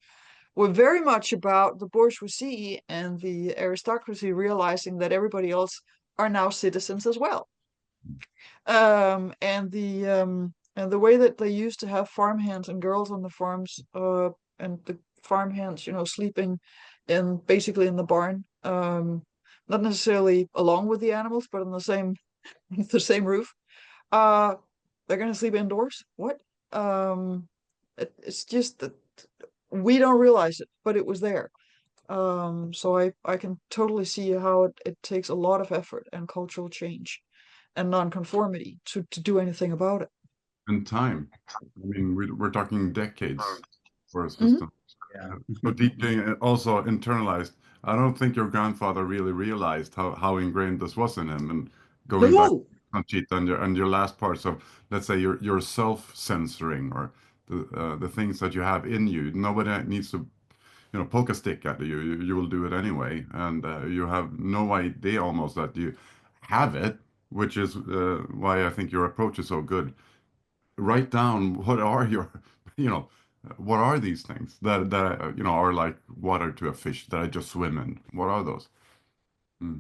were very much about the bourgeoisie and the aristocracy realizing that everybody else are now citizens as well. And the way that they used to have farmhands and girls on the farms, and the farmhands, sleeping in basically in the barn, not necessarily along with the animals, but on the same the same roof. Uh, they're gonna sleep indoors. What? It's just that we don't realize it, but it was there. So I can totally see how it takes a lot of effort and cultural change and nonconformity to do anything about it. in time. I mean, we're talking decades for a Mm-hmm. system. Yeah. So deeply also internalized. I don't think your grandfather really realized how ingrained this was in him. And going back No, to Conchita and your last parts of, let's say, your self-censoring or the things that you have in you. Nobody needs to, poke a stick at you. You will do it anyway, and you have no idea almost that you have it, which is why I think your approach is so good. Write down what are your, you know, what are these things that are like water to a fish that I just swim in? What are those? Hmm.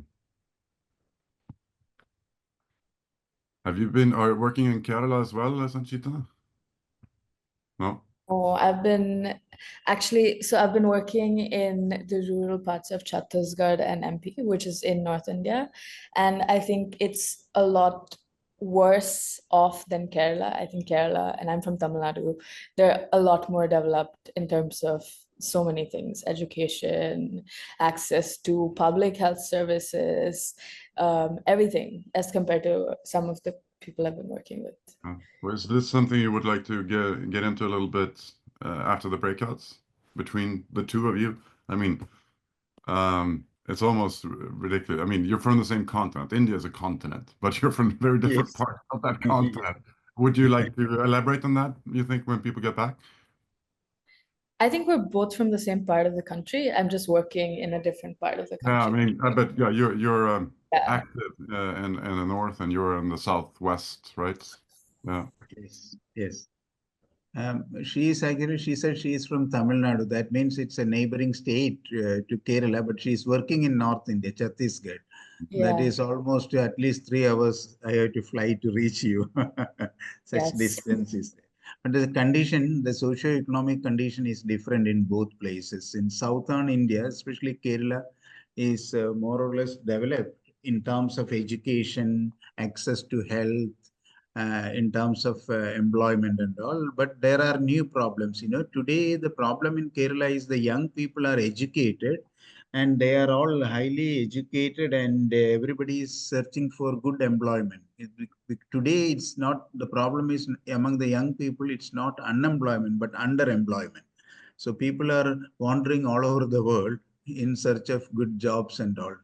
Have you been working in Kerala as well, Sanchita? No? Oh, I've been I've been working in the rural parts of Chhattisgarh and MP, which is in North India. And I think it's a lot worse off than Kerala. I think Kerala, and I'm from Tamil Nadu, they're a lot more developed in terms of so many things, education, access to public health services, everything, as compared to some of the people I've been working with. Was this something you would like to get into a little bit after the breakouts between the two of you? I mean, it's almost ridiculous. I mean, you're from the same continent. India is a continent, but you're from very different Yes. parts of that continent. Would you like to elaborate on that, you think, when people get back? I think we're both from the same part of the country. I'm just working in a different part of the Yeah, I country. mean, but yeah, you're Yeah. active in the north and you're in the southwest, right? Yeah. Yes. Yes. She is actually, she said she is from Tamil Nadu. That means it's a neighboring state to Kerala, but she is working in North India, Chhattisgarh. That Yeah. is almost at least 3 hours I have to fly to reach you. Such Yes. distance is there. But the condition, the socio-economic condition is different in both places. In southern India, especially Kerala, is more or less developed in terms of education, access to health, in terms of employment and all. But there are new problems. Today the problem in Kerala is the young people are educated and they are all highly educated and everybody is searching for good employment. Today, it's not, the problem is among the young people, it's not unemployment, but underemployment. So people are wandering all over the world in search of good jobs and all.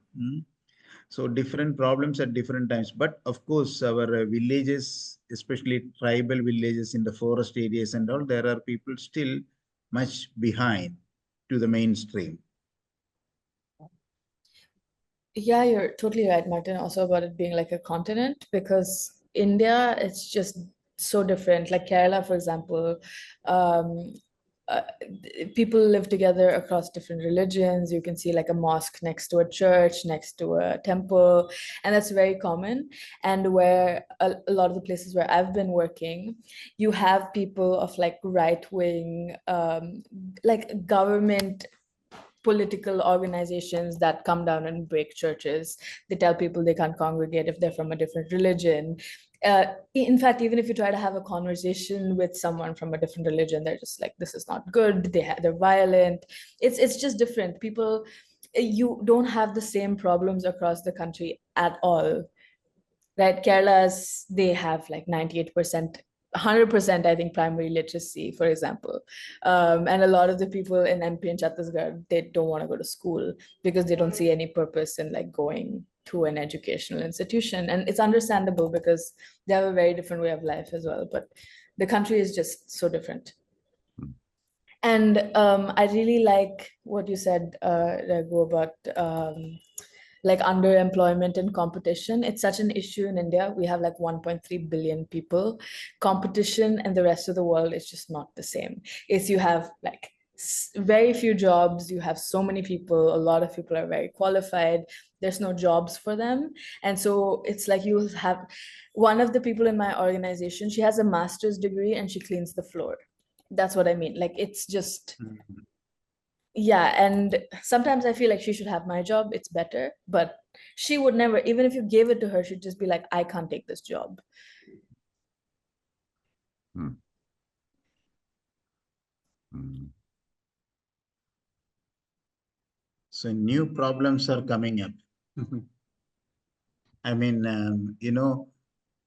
So different problems at different times. But of course, our villages, especially tribal villages in the forest areas and all, there are people still much behind to the mainstream. Yeah, you're totally right, Martin. Also about it being like a continent, because India, it's just so different. Like Kerala, for example, um, people live together across different religions. You can see like a mosque next to a church, next to a temple, and that's very common. And where a lot of the places where I've been working, you have people of like right wing, like government political organizations that come down and break churches. They tell people they can't congregate if they're from a different religion. In fact, even if you try to have a conversation with someone from a different religion, they're just like, "This is not good." They're violent. It's just different. People, you don't have the same problems across the country at all, right? Kerala's, they have like 98%, 100%, I think, primary literacy, for example. And a lot of the people in MP and Chhattisgarh, they don't want to go to school because they don't see any purpose in like going to an educational institution. And it's understandable because they have a very different way of life as well. But the country is just so different. And I really like what you said, Raghu, about like underemployment and competition. It's such an issue in India. We have like 1.3 billion people. Competition and the rest of the world is just not the same. Is you have like very few jobs, you have so many people, a lot of people are very qualified, there's no jobs for them. And so it's like you have one of the people in my organization, she has a master's degree and she cleans the floor. That's what I mean. Like it's just, yeah. And sometimes I feel like she should have my job, it's better, but she would never, even if you gave it to her, she'd just be like, I can't take this job. Hmm. Hmm. So new problems are coming up. I mean,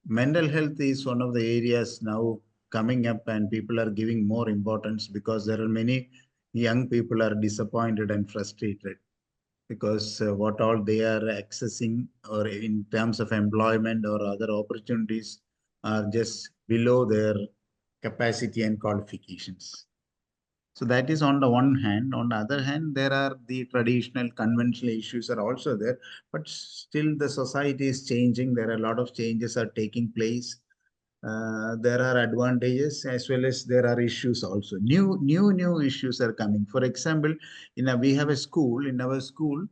mental health is one of the areas now coming up and people are giving more importance because there are many young people are disappointed and frustrated because what all they are accessing or in terms of employment or other opportunities are just below their capacity and qualifications. So that is on the one hand. On the other hand, there are the traditional conventional issues are also there, but still the society is changing. There are a lot of changes are taking place. There are advantages as well as there are issues also. New issues are coming. For example, we have a school. In our school,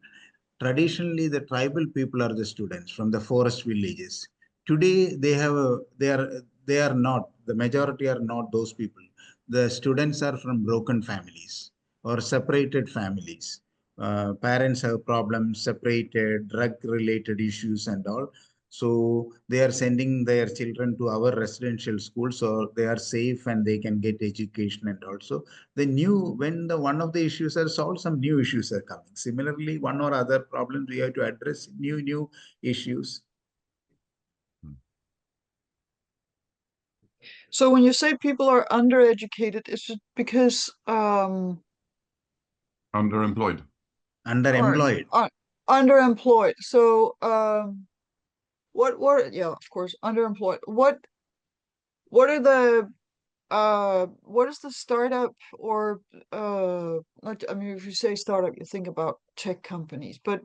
traditionally the tribal people are the students from the forest villages. Today they are not, the majority are not those people. The students are from broken families or separated families. Parents have problems, separated, drug related issues and all. So they are sending their children to our residential school so they are safe and they can get education. And also the new, when the one of the issues are solved, some new issues are coming. Similarly, one or other problems we have to address, new issues. So when you say people are undereducated, is it because Underemployed. or Underemployed. underemployed? So what yeah, of course, underemployed. What are the what is the startup or not, I mean, if you say startup, you think about tech companies, but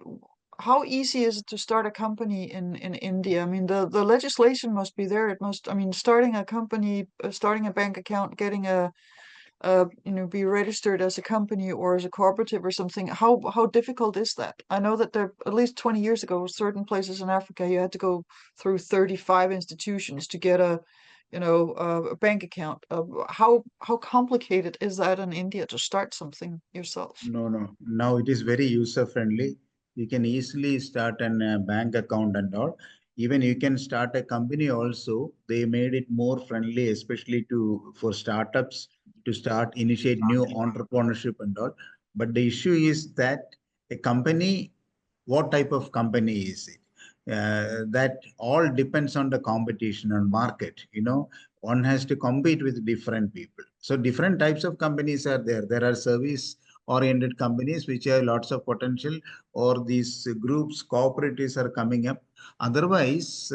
how easy is it to start a company in India? I mean, the legislation must be there. It must, I mean, starting a company, starting a bank account, getting a you know, be registered as a company or as a cooperative or something. How difficult is that? I know that there, at least 20 years ago, certain places in Africa, you had to go through 35 institutions to get a, you know, a bank account. How complicated is that in India to start something yourself? No. Now it is very user friendly. You can easily start an bank account and all. Even you can start a company also. They made it more friendly, especially to for startups to start initiate new entrepreneurship and all. But the issue is that a company, what type of company is it? That all depends on the competition and market. One has to compete with different people. So different types of companies are there. There are service oriented companies which have lots of potential, or these groups, cooperatives are coming up. Otherwise,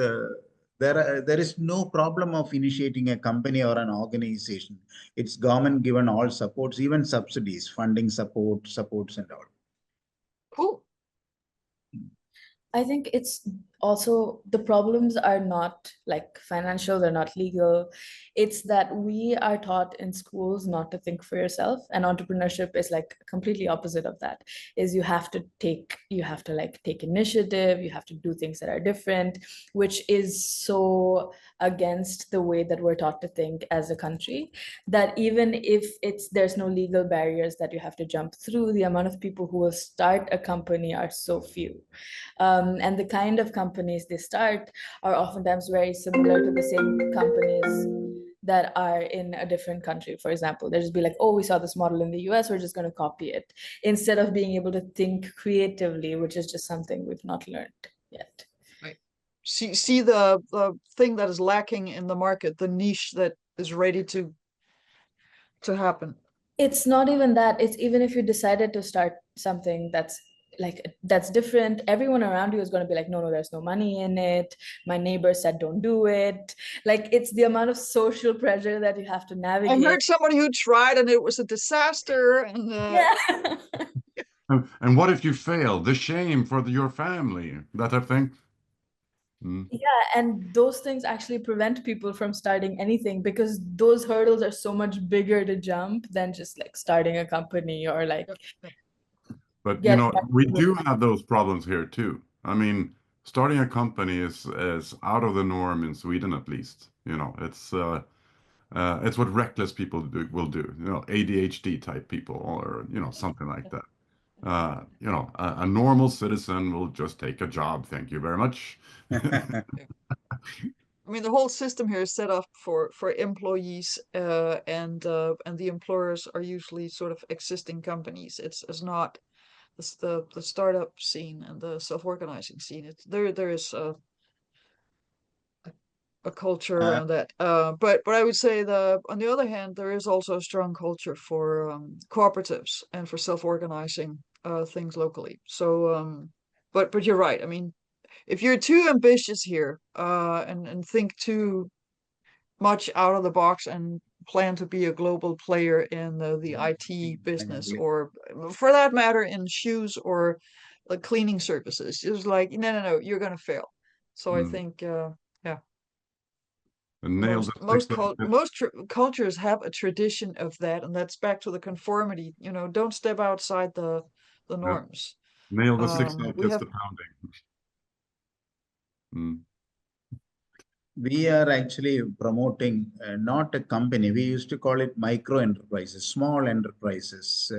there is no problem of initiating a company or an organization. It's government given all supports, even subsidies, funding supports and all. Cool. I think it's also the problems are not like financial, they're not legal. It's that we are taught in schools not to think for yourself, and entrepreneurship is like completely opposite of that. Is you have to like take initiative, you have to do things that are different, which is so against the way that we're taught to think as a country, that even if there's no legal barriers that you have to jump through, the amount of people who will start a company are so few. And the kind of companies they start are oftentimes very similar to the same companies that are in a different country. For example, they just be like, oh, we saw this model in the US, we're just going to copy it, instead of being able to think creatively, which is just something we've not learned yet. Right. See the thing that is lacking in the market, the niche that is ready to happen. It's not even that. It's even if you decided to start something that's different, everyone around you is going to be like, no, there's no money in it, my neighbor said don't do it. Like, it's the amount of social pressure that you have to I navigate. heard somebody who tried and it was a disaster, and Yeah. And what if you fail? The shame for your family, that type of thing. Yeah, and those things actually prevent people from starting anything, because those hurdles are so much bigger to jump than just like starting a company or like But get we do have those problems here too. I mean, starting a company is out of the norm in Sweden, at least. It's what reckless people will do. ADHD type people, or something like that. A normal citizen will just take a job. Thank you very much. I mean, the whole system here is set up for employees, and the employers are usually sort of existing companies. It's not the startup scene and the self-organizing scene. There is a culture around that. But I would say on the other hand, there is also a strong culture for cooperatives and for self-organizing things locally. So, but you're right. I mean, if you're too ambitious here and think too much out of the box and plan to be a global player in the IT business, or for that matter, in shoes or cleaning services, it's like no, you're gonna fail. So I think, yeah, And nail the most six of cultures have a tradition of that, and that's back to the conformity. Don't step outside the yeah. norms. Nail the six out We gets have the pounding. Mm. We are actually promoting not a company. We used to call it micro enterprises, small enterprises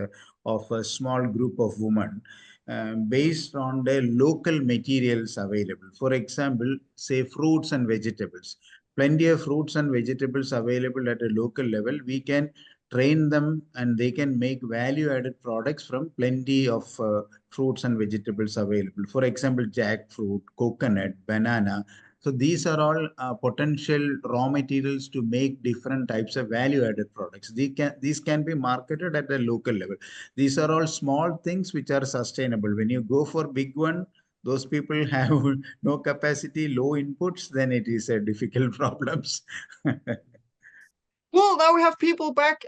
of a small group of women based on the local materials available. For example, say fruits and vegetables. Plenty of fruits and vegetables available at a local level. We can train them and they can make value added products from plenty of fruits and vegetables available. For example, jackfruit, coconut, banana. So these are all potential raw materials to make different types of value-added products. These can be marketed at a local level. These are all small things which are sustainable. When you go for big one, those people have no capacity, low inputs, then it is a difficult problems. Well, now we have people back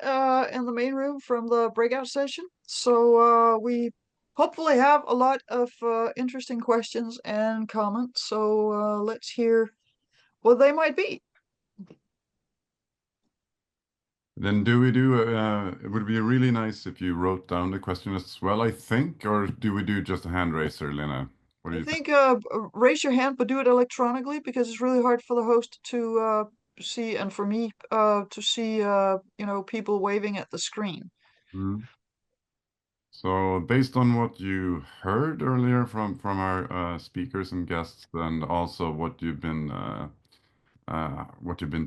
in the main room from the breakout session. So we hopefully have a lot of interesting questions and comments. So let's hear what they might be. Then it would be really nice if you wrote down the question as well, I think, or do we do just a hand raiser, Lena? What do I you think? think raise your hand, but do it electronically because it's really hard for the host to see, and for me to see people waving at the screen. Mm. So based on what you heard earlier from our speakers and guests, and also what you've been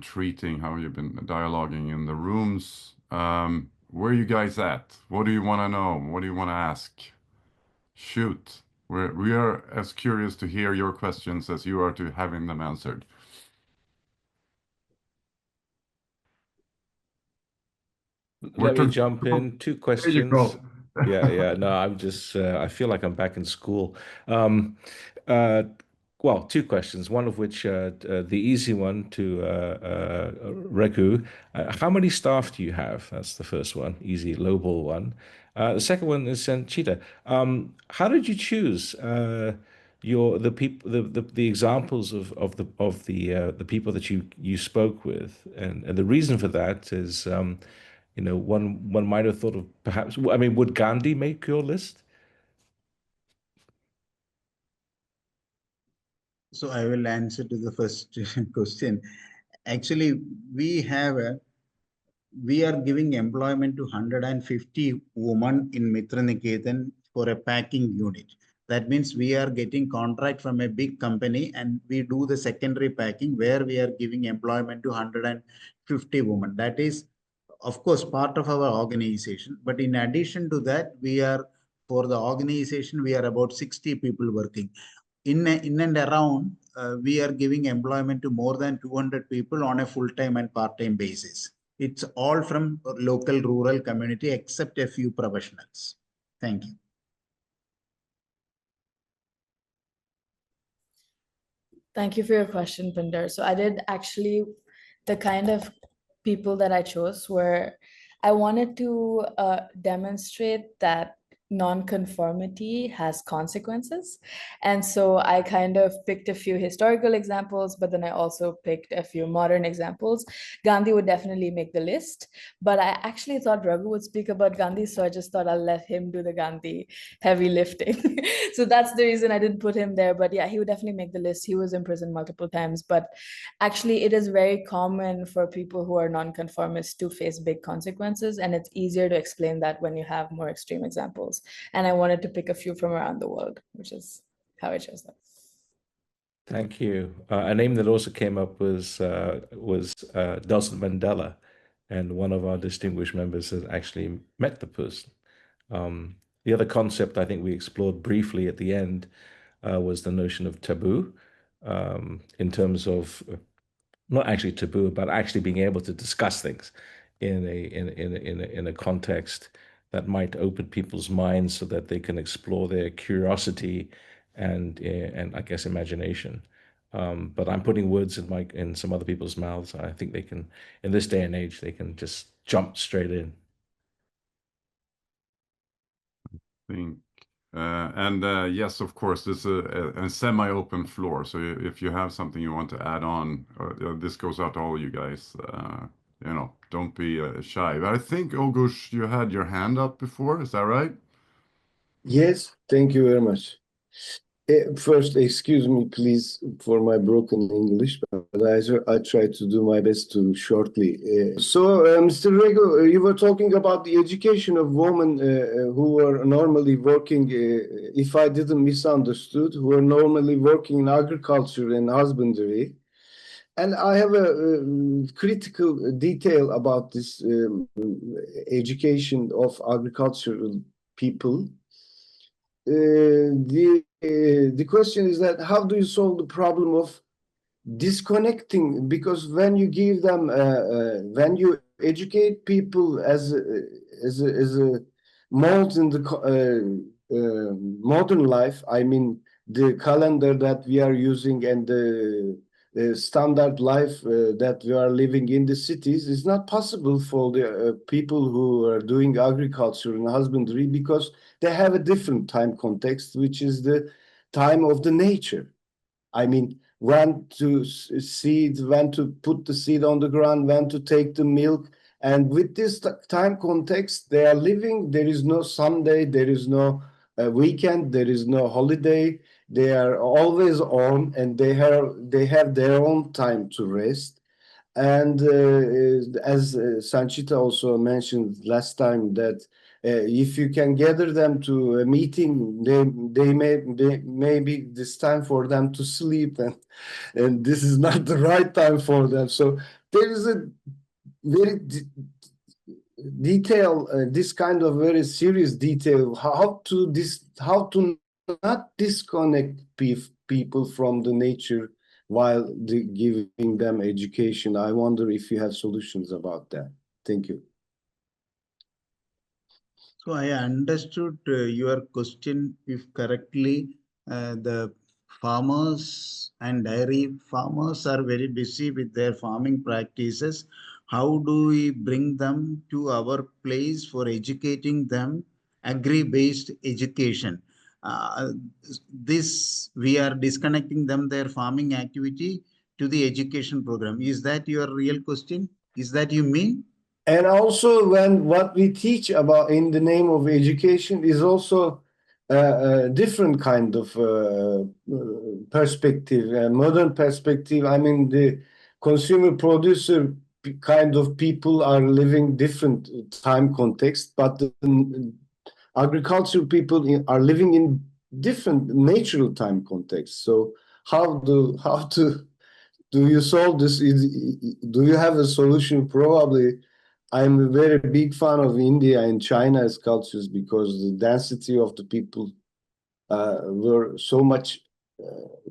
treating, how you've been dialoguing in the rooms, where are you guys at? What do you want to know? What do you want to ask? Shoot. We are as curious to hear your questions as you are to having them answered. Let me jump in. Two There you questions. go. Yeah. No, I'm just, I feel like I'm back in school. Um, uh, well, two questions, one of which, the easy one to Regu. How many staff do you have? That's the first one, easy, lowball one. The second one is Sanchita. How did you choose the people, the examples of the people that you spoke with, and the reason for that is one might have thought of perhaps, I mean, would Gandhi make your list? So I will answer to the first question. Actually, we have a we are giving employment to 150 women in Mitraniketan for a packing unit. That means we are getting contract from a big company and we do the secondary packing where we are giving employment to 150 women. That is, of course, part of our organization. But in addition to that, for the organization, we are about 60 people working. In and around, we are giving employment to more than 200 people on a full-time and part-time basis. It's all from local rural community except a few professionals. Thank you. Thank you for your question, Pinder. So I did actually, the kind of people that I chose were, I wanted to demonstrate that non-conformity has consequences. And so I kind of picked a few historical examples, but then I also picked a few modern examples. Gandhi would definitely make the list, but I actually thought Raghu would speak about Gandhi, so I just thought I'll let him do the Gandhi heavy lifting. So that's the reason I didn't put him there. But yeah, he would definitely make the list. He was in prison multiple times, but actually it is very common for people who are non-conformists to face big consequences, and it's easier to explain that when you have more extreme examples. And I wanted to pick a few from around the world, which is how I chose them. Thank you. A name that also came up was Nelson Mandela, and one of our distinguished members has actually met the person. The other concept I think we explored briefly at the end was the notion of taboo, in terms of not actually taboo, but actually being able to discuss things in a context that might open people's minds so that they can explore their curiosity and I guess imagination. But I'm putting words in some other people's mouths. I think they can, in this day and age, they can just jump straight in. Think. Yes, of course, this is a semi-open floor. So if you have something you want to add on, this goes out to all you guys. Don't be shy. But I think, Ogush, you had your hand up before. Is that right? Yes, thank you very much. First, excuse me, please, for my broken English, but I try to do my best to shortly. Mr. Rego, you were talking about the education of women who are normally working, if I didn't misunderstood, who are normally working in agriculture and husbandry. And I have a critical detail about this education of agricultural people. The question is that how do you solve the problem of disconnecting? Because when you give them, when you educate people as a mold in the modern life, I mean the calendar that we are using and the standard life that we are living in the cities is not possible for the people who are doing agriculture and husbandry because they have a different time context, which is the time of the nature. I mean, when to seed, when to put the seed on the ground, when to take the milk. And with this time context, they are living. There is no Sunday, there is no weekend, there is no holiday. They are always on, and they have their own time to rest. And as Sanchita also mentioned last time, that if you can gather them to a meeting, they maybe this time for them to sleep, and this is not the right time for them. So there is a very detail, this kind of very serious detail, how to not disconnect people from the nature while giving them education. I wonder if you have solutions about that. Thank you. So I understood your question, if correctly, the farmers and dairy farmers are very busy with their farming practices. How do we bring them to our place for educating them, agri-based education? This we are disconnecting them their farming activity to the education program. Is that your real question? Is that you mean? And also, when what we teach about in the name of education is also a different kind of perspective, a modern perspective. I mean, the consumer producer kind of people are living different time context, but the agricultural people are living in different natural time context. So how to do you solve this? Do you have a solution? Probably. I'm a very big fan of India and China as cultures because the density of the people were so much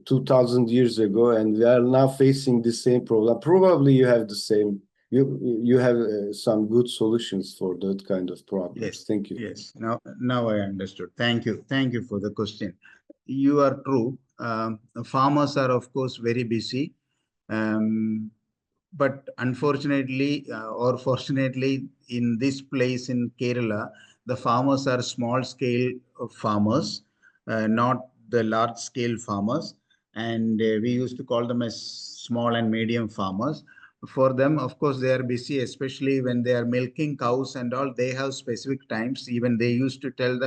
2000 years ago, and we are now facing the same problem. Probably you have the same. You have some good solutions for that kind of problems. Yes. Thank you. Yes. Now I understood. Thank you. Thank you for the question. You are true. Farmers are, of course, very busy. But unfortunately or fortunately, in this place in Kerala, the farmers are small scale farmers, not the large scale farmers. And we used to call them as small and medium farmers. For them, of course, they are busy, especially when they are milking cows and all. They have specific times. Even they used to tell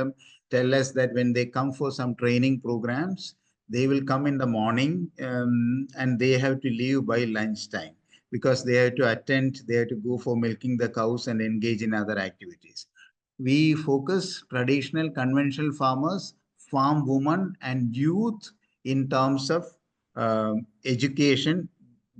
us that when they come for some training programs, they will come in the morning and they have to leave by lunchtime because they have to attend, they have to go for milking the cows and engage in other activities. We focus traditional conventional farmers, farm women and youth in terms of education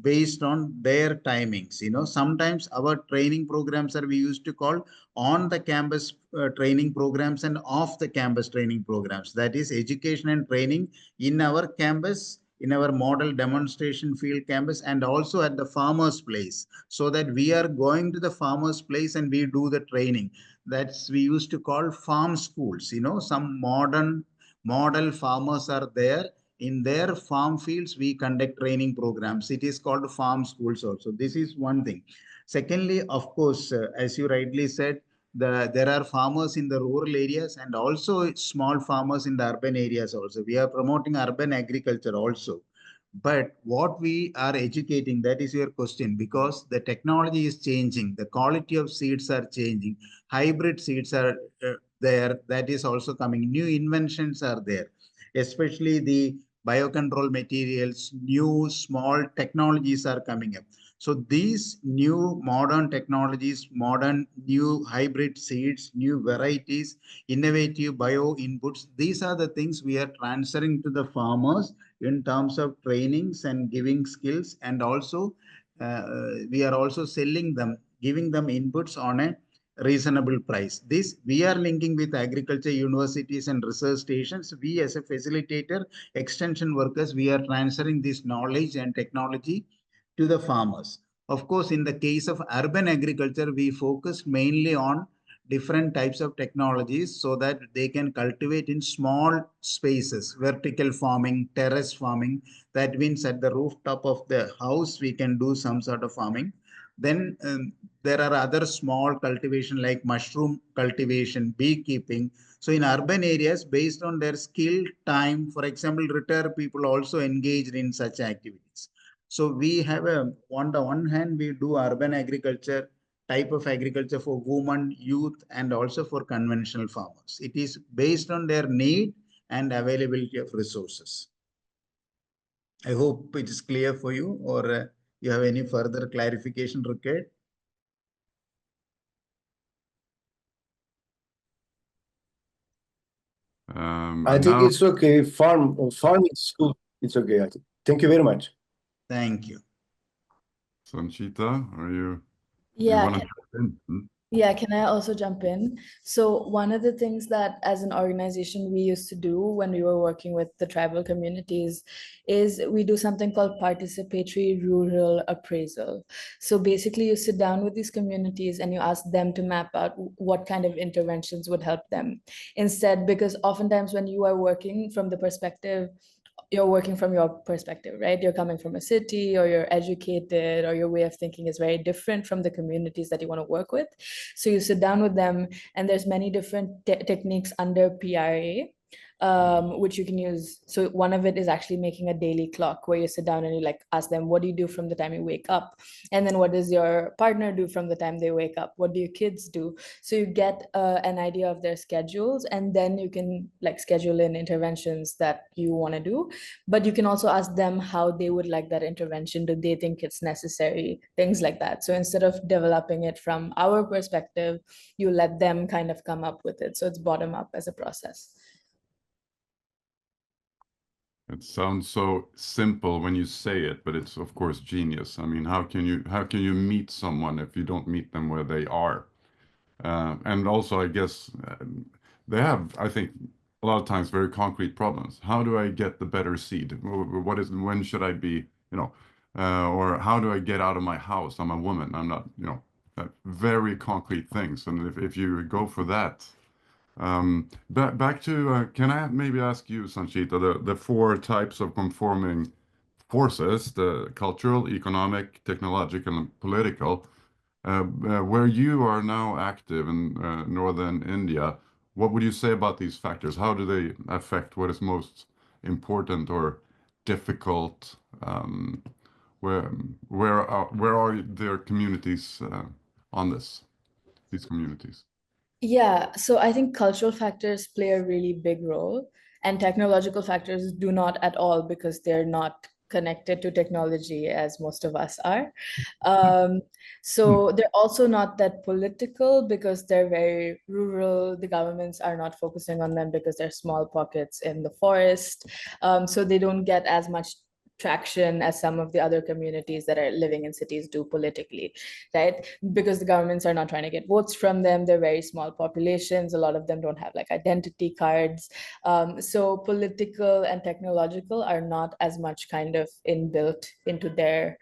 based on their timings. Sometimes our training programs are we used to call on the campus training programs and off the campus training programs. That is education and training in our campus in our model demonstration field campus, and also at the farmer's place, so that we are going to the farmer's place and we do the training. That's we used to call farm schools. Some model farmers are there. In their farm fields, we conduct training programs. It is called farm schools also. This is one thing. Secondly, of course, as you rightly said, there are farmers in the rural areas and also small farmers in the urban areas also. We are promoting urban agriculture also. But what we are educating, that is your question, because the technology is changing, the quality of seeds are changing, hybrid seeds are there, that is also coming, new inventions are there, especially the biocontrol materials, new small technologies are coming up. So these new modern technologies, modern new hybrid seeds, new varieties, innovative bio inputs, these are the things we are transferring to the farmers in terms of trainings and giving skills, and also we are also selling them, giving them inputs on a reasonable price. This we are linking with agriculture universities and research stations. We as a facilitator, extension workers, we are transferring this knowledge and technology to the farmers. Of course, in the case of urban agriculture, we focus mainly on different types of technologies so that they can cultivate in small spaces, vertical farming, terrace farming. That means at the rooftop of the house, we can do some sort of farming. Then there are other small cultivation like mushroom cultivation, beekeeping. So in urban areas, based on their skill, time, for example, retired people also engaged in such activities. So we have on the one hand, we do urban agriculture, type of agriculture for women, youth, and also for conventional farmers. It is based on their need and availability of resources. I hope it is clear for you, or you have any further clarification required? I think it's okay. Farming school, it's okay. I think. Thank you very much. Thank you. Sanchita, you Yeah, want to jump in? yeah, can I also jump in? So one of the things that as an organization we used to do when we were working with the tribal communities is we do something called participatory rural appraisal. So basically you sit down with these communities and you ask them to map out what kind of interventions would help them. Instead, because oftentimes when you are working from the perspective, you're working from your perspective, right? You're coming from a city, or you're educated, or your way of thinking is very different from the communities that you want to work with. So you sit down with them, and there's many different techniques under PRA, which you can use. So one of it is actually making a daily clock where you sit down and you like ask them, what do you do from the time you wake up? And then what does your partner do from the time they wake up? What do your kids do? So you get an idea of their schedules, and then you can like schedule in interventions that you want to do. But you can also ask them how they would like that intervention. Do they think it's necessary? Things like that. So instead of developing it from our perspective, you let them kind of come up with it. So it's bottom up as a process. It sounds so simple when you say it, but it's of course genius. I mean, how can you meet someone if you don't meet them where they are? And also, I guess they have, I think, a lot of times very concrete problems. How do I get the better seed? When should I be, or how do I get out of my house? I'm a woman. I'm not, very concrete things. And if you go for that, back to, can I maybe ask you, Sanchita, the four types of conforming forces, the cultural, economic, technological, and political, where you are now active in northern India, what would you say about these factors? How do they affect what is most important or difficult? Where are their communities on this? These communities? Yeah, so I think cultural factors play a really big role, and technological factors do not at all, because they're not connected to technology as most of us are. So they're also not that political, because they're very rural. The governments are not focusing on them because they're small pockets in the forest. So they don't get as much traction as some of the other communities that are living in cities do politically, right? Because the governments are not trying to get votes from them. They're very small populations. A lot of them don't have like identity cards. So political and technological are not as much kind of inbuilt into their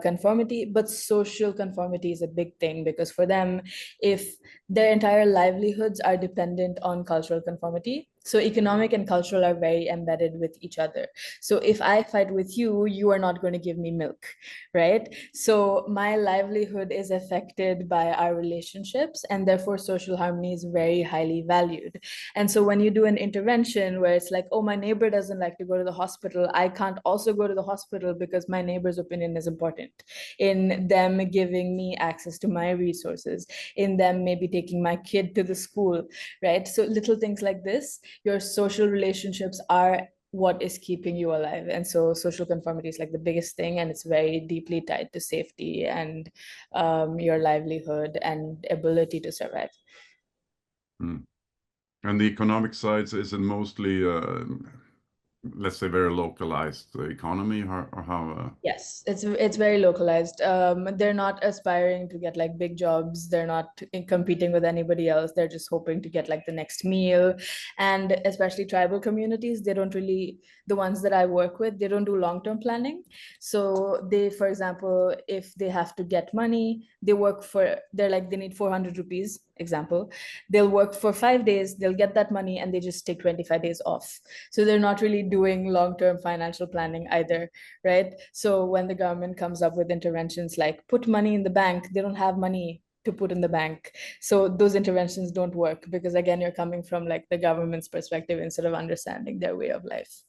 conformity, but social conformity is a big thing because for them, if their entire livelihoods are dependent on cultural conformity, so economic and cultural are very embedded with each other. So if I fight with you, you are not going to give me milk, right? So my livelihood is affected by our relationships, and therefore social harmony is very highly valued. And so when you do an intervention where it's like, oh, my neighbor doesn't like to go to the hospital, I can't also go to the hospital because my neighbor's opinion is important in them giving me access to my resources, in them maybe taking my kid to the school, right? So little things like this, your social relationships are what is keeping you alive. And so social conformity is like the biggest thing, and it's very deeply tied to safety and your livelihood and ability to survive. Mm. And the economic sides, is it mostly, let's say, very localized economy, or how? Yes, it's very localized. They're not aspiring to get like big jobs. They're not competing with anybody else. They're just hoping to get like the next meal. And especially tribal communities, they don't really, the ones that I work with, they don't do long-term planning. So they, for example, if they have to get money, they work for, they're like, they need 400 rupees, example. They'll work for 5 days, they'll get that money, and they just take 25 days off. So they're not really doing long-term financial planning either, right? So when the government comes up with interventions like put money in the bank, they don't have money to put in the bank. So those interventions don't work because again, you're coming from like the government's perspective instead of understanding their way of life.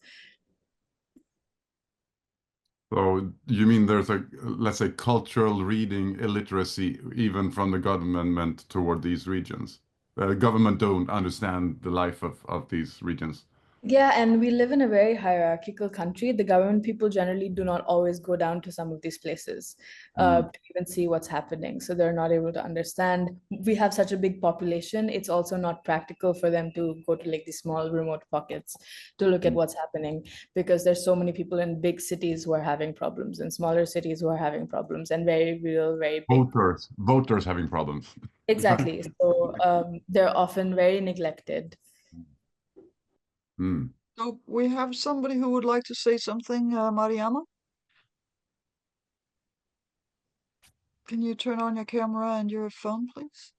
So you mean there's a, let's say, cultural reading illiteracy even from the government toward these regions? The government don't understand the life of these regions. Yeah, and we live in a very hierarchical country. The government people generally do not always go down to some of these places Mm. to even see what's happening. So they're not able to understand. We have such a big population. It's also not practical for them to go to like these small remote pockets to look at what's happening because there's so many people in big cities who are having problems and smaller cities who are having problems and very real, very big. Voters having problems. Exactly. So they're often very neglected. Mm. So we have somebody who would like to say something, Mariama. Can you turn on your camera and your phone, please?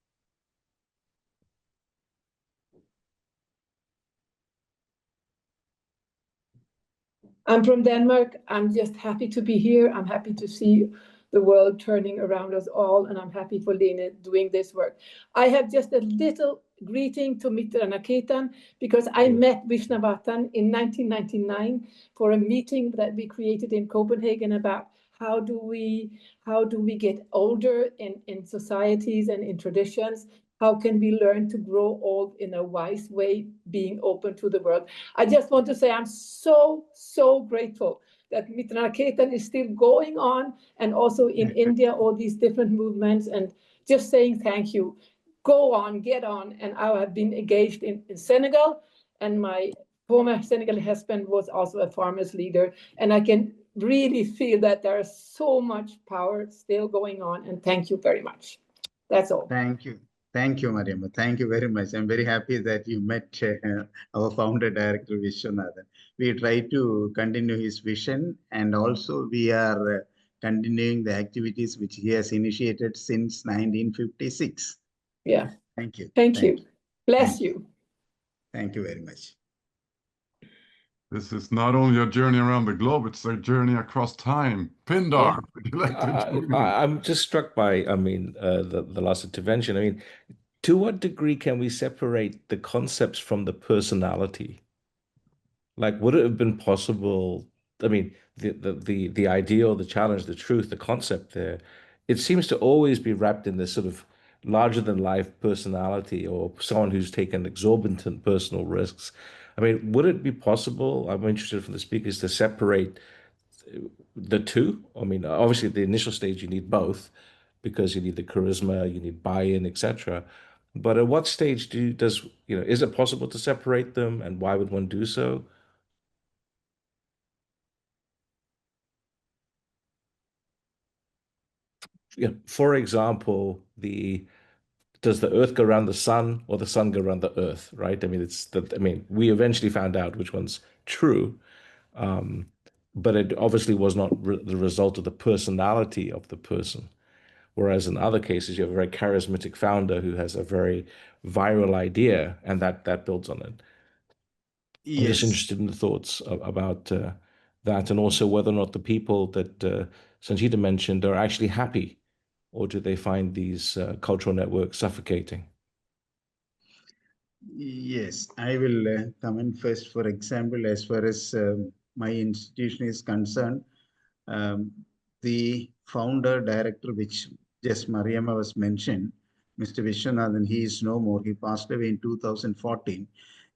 I'm from Denmark. I'm just happy to be here. I'm happy to see the world turning around us all, and I'm happy for Lena doing this work. I have just a little greeting to Mitra Naketan because I met Vishnavatan in 1999 for a meeting that we created in Copenhagen about how do we get older in societies and in traditions. How can we learn to grow old in a wise way, being open to the world? I just want to say I'm so grateful that Mitra Ketan is still going on, and also in India, all these different movements, and just saying thank you. Go on, get on. And I have been engaged in Senegal, and my former Senegalese husband was also a farmers leader, and I can really feel that there is so much power still going on, and thank you very much. That's all. Thank you. Thank you, Mariam. Thank you very much. I'm very happy that you met our founder director, Vishwanathan. We try to continue his vision, and also we are continuing the activities which he has initiated since 1956. Yeah. Thank you. Thank you. Bless you. Thank you very much. This is not only a journey around the globe, it's a journey across time. Pindar, would you like to join in? I'm just struck by, I mean, the last intervention. I mean, to what degree can we separate the concepts from the personality? Like, would it have been possible? I mean, the ideal, the challenge, the truth, the concept there, it seems to always be wrapped in this sort of larger than life personality or someone who's taken exorbitant personal risks. I mean, would it be possible? I'm interested from the speakers to separate the two. I mean, obviously, at the initial stage, you need both because you need the charisma, you need buy-in, etc. But at what stage is it possible to separate them, and why would one do so? for example, does the Earth go around the sun or the sun go around the Earth, right? I mean, we eventually found out which one's true, but it obviously was not the result of the personality of the person. Whereas in other cases, you have a very charismatic founder who has a very viral idea, and that builds on it. I'm just Yes. interested in the thoughts about that, and also whether or not the people that Sanjita mentioned are actually happy, or do they find these cultural networks suffocating? Yes, I will comment first. For example, as far as my institution is concerned, um, the founder director, which just Mariama was mentioned, Mr. Vishwanathan, he is no more. He passed away in 2014.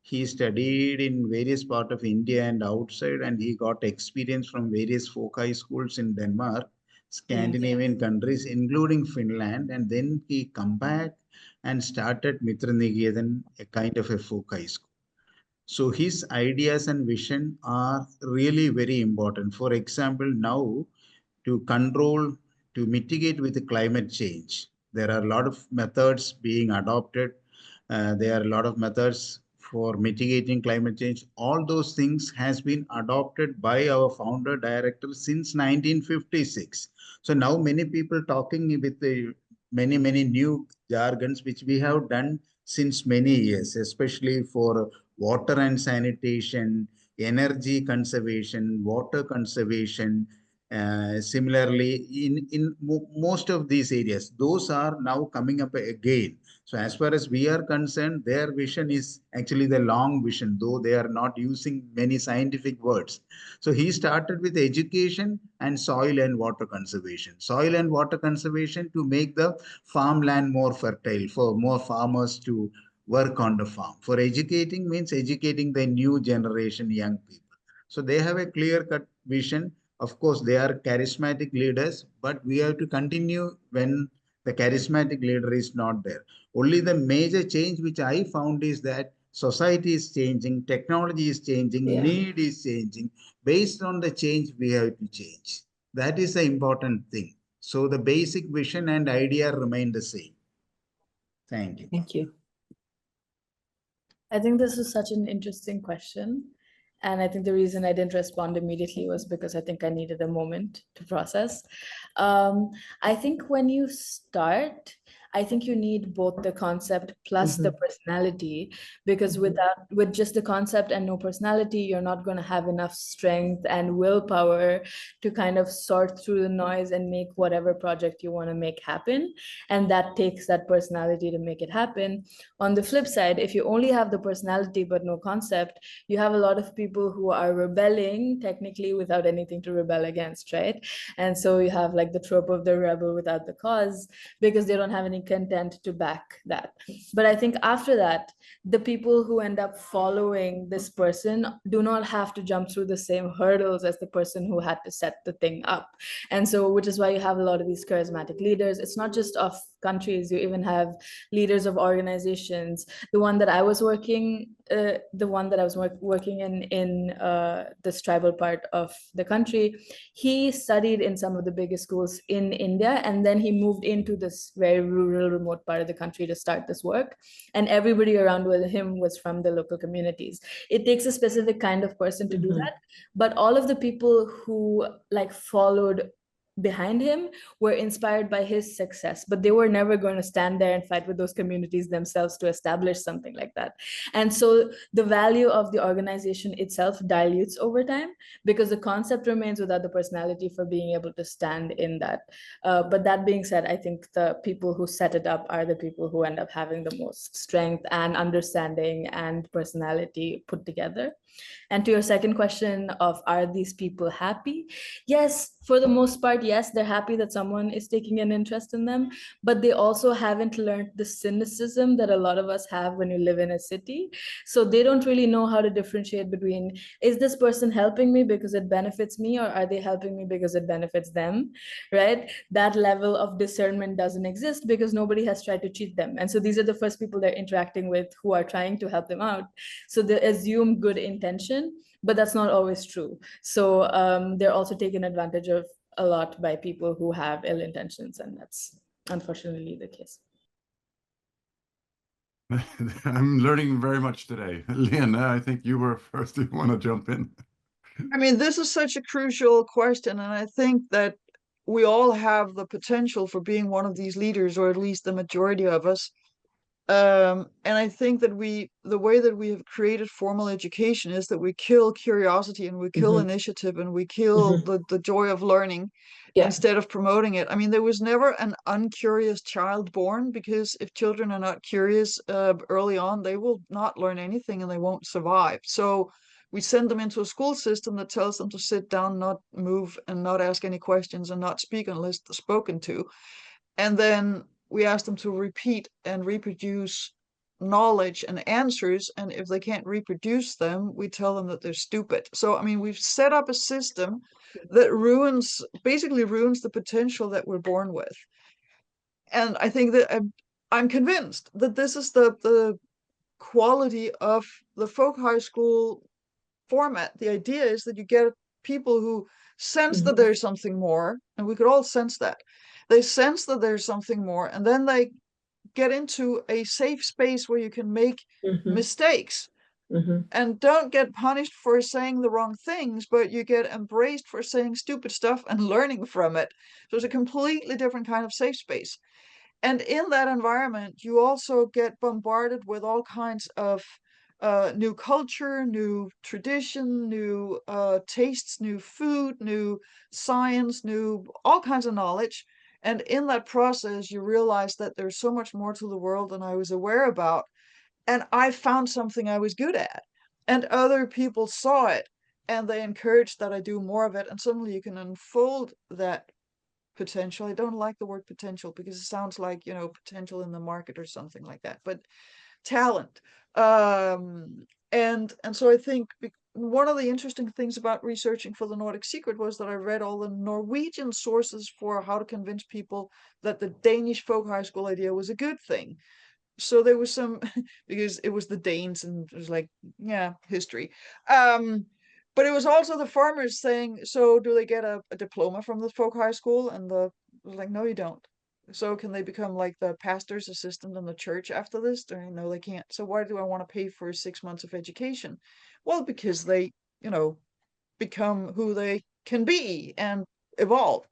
He studied in various parts of India and outside, and he got experience from various folk high schools in Denmark, Scandinavian countries, including Finland, and then he come back and started Mitra Niketan, a kind of a folk high school. So his ideas and vision are really very important. For example, now to control, to mitigate with the climate change, there are a lot of methods being adopted. There are a lot of methods for mitigating climate change. All those things has been adopted by our founder director since 1956. So now many people talking with the many new jargons, which we have done since many years, especially for water and sanitation, energy conservation, water conservation. Similarly, in most of these areas, those are now coming up again. So as far as we are concerned, their vision is actually the long vision, though they are not using many scientific words. So he started with education and soil and water conservation. Soil and water conservation to make the farmland more fertile, for more farmers to work on the farm. For educating means educating the new generation, young people. So they have a clear-cut vision. Of course, they are charismatic leaders, but we have to continue when the charismatic leader is not there. Only the major change which I found is that society is changing, technology is changing, Yeah. need is changing. Based on the change, we have to change. That is the important thing. So the basic vision and idea remain the same. Thank you. Thank you. I think this is such an interesting question. And I think the reason I didn't respond immediately was because I think I needed a moment to process. I think when you start, I think you need both the concept plus the personality, because with just the concept and no personality, you're not going to have enough strength and willpower to kind of sort through the noise and make whatever project you want to make happen. And that takes that personality to make it happen. On the flip side, if you only have the personality but no concept, you have a lot of people who are rebelling technically without anything to rebel against, right? And so you have like the trope of the rebel without the cause, because they don't have any content to back that. But I think after that, the people who end up following this person do not have to jump through the same hurdles as the person who had to set the thing up. And so, which is why you have a lot of these charismatic leaders. It's not just of countries, you even have leaders of organizations. The one that I was working in this tribal part of the country, he studied in some of the biggest schools in India, and then he moved into this very rural, remote part of the country to start this work. And everybody around with him was from the local communities. It takes a specific kind of person to do that, but all of the people who like followed behind him were inspired by his success, but they were never going to stand there and fight with those communities themselves to establish something like that. And so the value of the organization itself dilutes over time, because the concept remains without the personality for being able to stand in that. But that being said, I think the people who set it up are the people who end up having the most strength and understanding and personality put together. And to your second question of, are these people happy? Yes, for the most part, yes, they're happy that someone is taking an interest in them, but they also haven't learned the cynicism that a lot of us have when you live in a city. So they don't really know how to differentiate between, is this person helping me because it benefits me, or are they helping me because it benefits them, right? That level of discernment doesn't exist because nobody has tried to cheat them. And so these are the first people they're interacting with who are trying to help them out. So they assume good intention, but that's not always true. So they're also taking advantage of a lot by people who have ill intentions, and that's unfortunately the case. I'm learning very much today. Lena, I think you were first. Do you want to jump in? I mean, this is such a crucial question, and I think that we all have the potential for being one of these leaders, or at least the majority of us. And I think that the way that we have created formal education is that we kill curiosity and we kill initiative and we kill the joy of learning instead of promoting it. I mean, there was never an uncurious child born, because if children are not curious early on, they will not learn anything and they won't survive. So we send them into a school system that tells them to sit down, not move, and not ask any questions and not speak unless spoken to. And then we ask them to repeat and reproduce knowledge and answers. And if they can't reproduce them, we tell them that they're stupid. So, I mean, we've set up a system that basically ruins the potential that we're born with. And I think that I'm convinced that this is the quality of the folk high school format. The idea is that you get people who sense that there's something more, and we could all sense that. They sense that there's something more, and then they get into a safe space where you can make mistakes and don't get punished for saying the wrong things, but you get embraced for saying stupid stuff and learning from it. So it's a completely different kind of safe space. And in that environment, you also get bombarded with all kinds of new culture, new tradition, new tastes, new food, new science, new all kinds of knowledge. And in that process, you realize that there's so much more to the world than I was aware about. And I found something I was good at. And other people saw it and they encouraged that I do more of it. And suddenly you can unfold that potential. I don't like the word potential because it sounds like, potential in the market or something like that, but talent. And so I think one of the interesting things about researching for the Nordic Secret was that I read all the Norwegian sources for how to convince people that the Danish folk high school idea was a good thing. So there was some, because it was the Danes and it was like, yeah, history. But it was also the farmers saying, so do they get a diploma from the folk high school? And the was like, no, you don't. So can they become like the pastor's assistant in the church after this? No, they can't. So why do I want to pay for 6 months of education? Well, because they, become who they can be and evolve.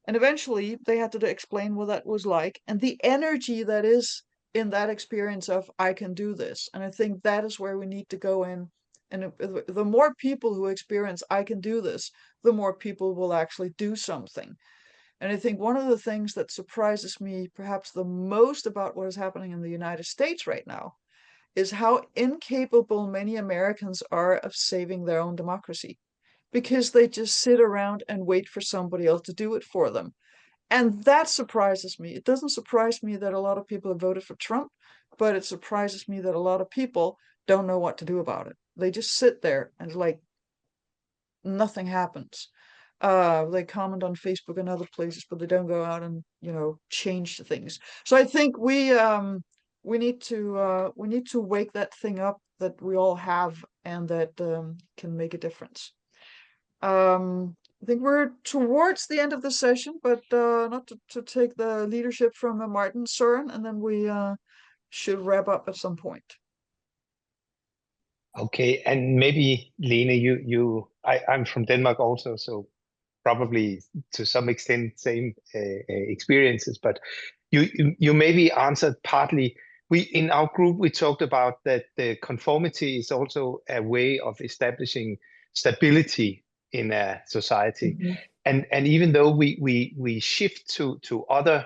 And eventually they had to explain what that was like and the energy that is in that experience of I can do this. And I think that is where we need to go in. And the more people who experience I can do this, the more people will actually do something. And I think one of the things that surprises me perhaps the most about what is happening in the United States right now is how incapable many Americans are of saving their own democracy, because they just sit around and wait for somebody else to do it for them. And that surprises me. It doesn't surprise me that a lot of people have voted for Trump, but it surprises me that a lot of people don't know what to do about it. They just sit there and like nothing happens. They comment on Facebook and other places, but they don't go out and, change the things. So I think we need to wake that thing up that we all have and that can make a difference. I think we're towards the end of the session, but not to take the leadership from Martin, Søren, and then we should wrap up at some point. Okay, and maybe Lene, I'm from Denmark also, so probably to some extent same experiences, but you maybe answered partly. In our group we talked about that the conformity is also a way of establishing stability in a society, and even though we shift to other,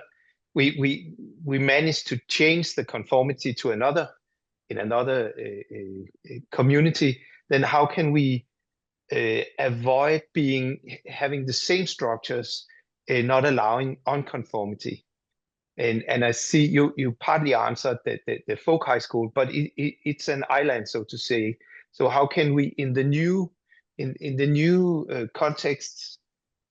we manage to change the conformity to another community, then how can we avoid having the same structures, not allowing unconformity? And I see you partly answered the folk high school, but it's an island, so to say. So how can we in the new contexts,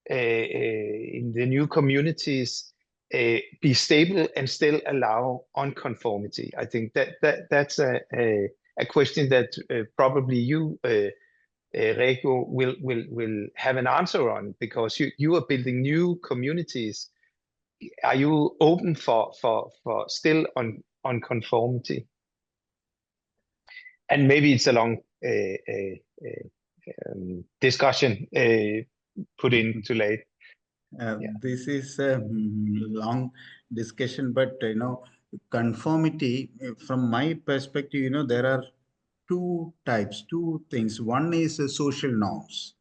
in the new communities, be stable and still allow unconformity? I think that's a question that probably you Rego will have an answer on, because you are building new communities. Are you open for still on conformity? And maybe it's a long discussion put in too late. This is a long discussion, but conformity, from my perspective, there are two types, two things. One is social norms.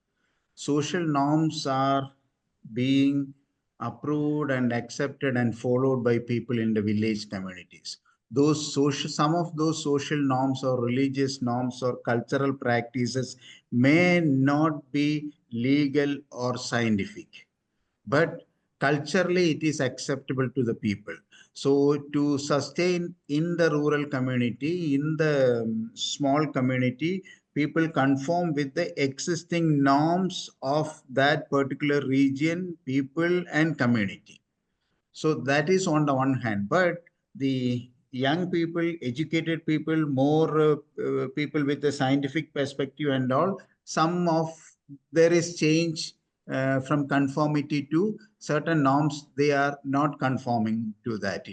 Social norms are being approved and accepted and followed by people in the village communities. Some of those social norms or religious norms or cultural practices may not be legal or scientific, but culturally it is acceptable to the people. So to sustain in the rural community, in the small community, people conform with the existing norms of that particular region, people and community. So that is on the one hand, but the young people, educated people, more people with a scientific perspective and all, some of there is change from conformity to certain norms. They are not conforming to that.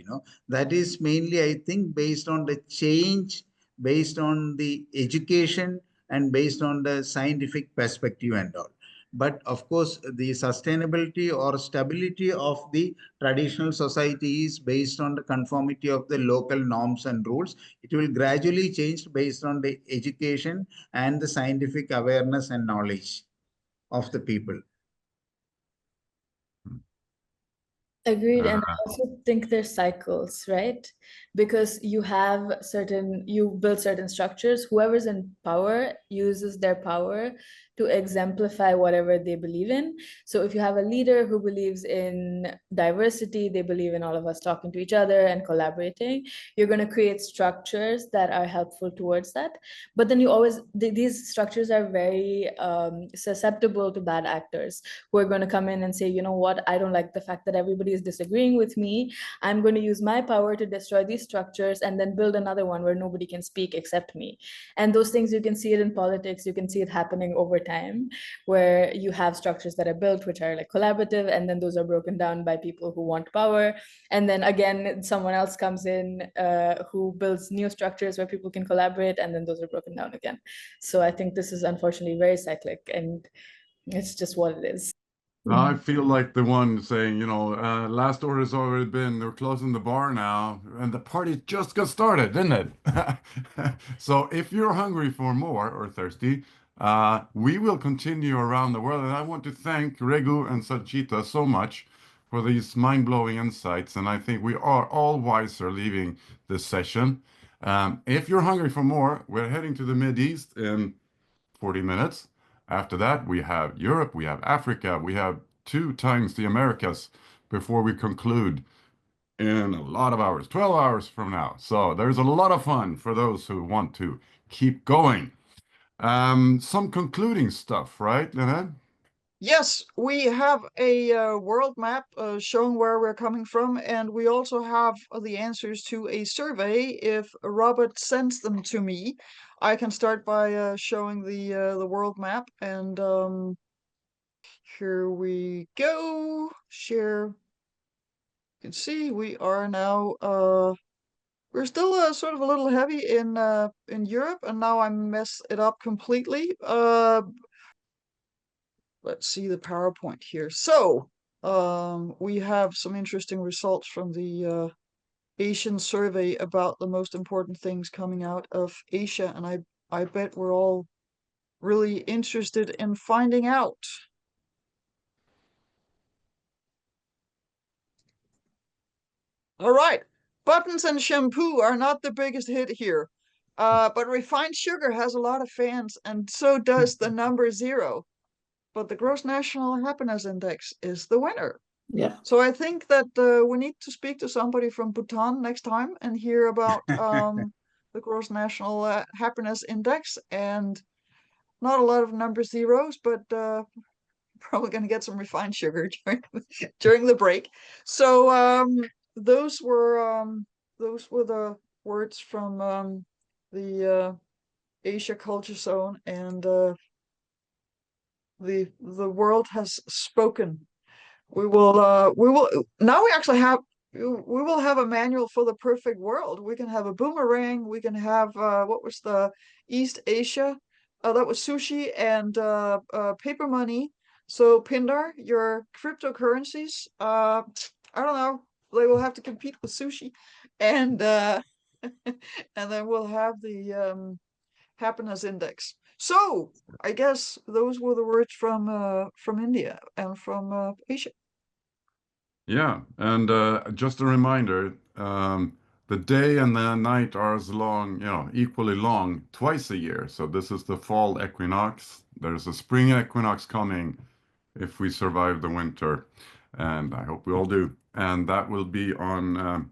That is mainly, I think, based on the change, based on the education, and based on the scientific perspective and all. But of course, the sustainability or stability of the traditional society is based on the conformity of the local norms and rules. It will gradually change based on the education and the scientific awareness and knowledge of the people. Agreed. And I also think there's cycles, right? Because you build certain structures. Whoever's in power uses their power to exemplify whatever they believe in. So if you have a leader who believes in diversity, they believe in all of us talking to each other and collaborating, you're going to create structures that are helpful towards that. But then these structures are very susceptible to bad actors who are going to come in and say, you know what, I don't like the fact that everybody is disagreeing with me. I'm going to use my power to destroy these structures and then build another one where nobody can speak except me. And those things, you can see it in politics. You can see it happening over time, where you have structures that are built which are like collaborative, and then those are broken down by people who want power, and then again someone else comes in who builds new structures where people can collaborate, and then those are broken down again. So I think this is unfortunately very cyclic, and it's just what it is. I feel like the one saying, last order has already been, they're closing the bar now, and the party just got started, didn't it? So if you're hungry for more or thirsty, we will continue around the world. And I want to thank Regu and Sanchita so much for these mind-blowing insights. And I think we are all wiser leaving this session. If you're hungry for more, we're heading to the Mideast in 40 minutes. After that, we have Europe, we have Africa, we have 2 times the Americas before we conclude in a lot of hours, 12 hours from now. So there's a lot of fun for those who want to keep going. Some concluding stuff, right, Lynette? Yes, we have a world map showing where we're coming from, and we also have the answers to a survey. If Robert sends them to me, I can start by showing the world map, and here we go. Share. You can see we are now we're still sort of a little heavy in Europe, and now I mess it up completely. Let's see the PowerPoint here. So we have some interesting results from the Asian survey about the most important things coming out of Asia, and I bet we're all really interested in finding out. All right, buttons and shampoo are not the biggest hit here, but refined sugar has a lot of fans, and so does the number 0. But the gross national happiness index is the winner. Yeah. So I think that we need to speak to somebody from Bhutan next time and hear about the gross national happiness index, and not a lot of number 0s, but probably going to get some refined sugar during the break. So those were the words from the Asia Culture Zone, and the world has spoken. We will now we actually have we will have a manual for the perfect world. We can have a boomerang. We can have what was the East Asia? That was sushi and paper money. So Pindar, your cryptocurrencies, I don't know, they will have to compete with sushi, and and then we'll have the happiness index. So I guess those were the words from India and from Asia. Yeah, and just a reminder, the day and the night are as long, equally long twice a year. So this is the fall equinox. There's a spring equinox coming if we survive the winter, and I hope we all do. And that will be on.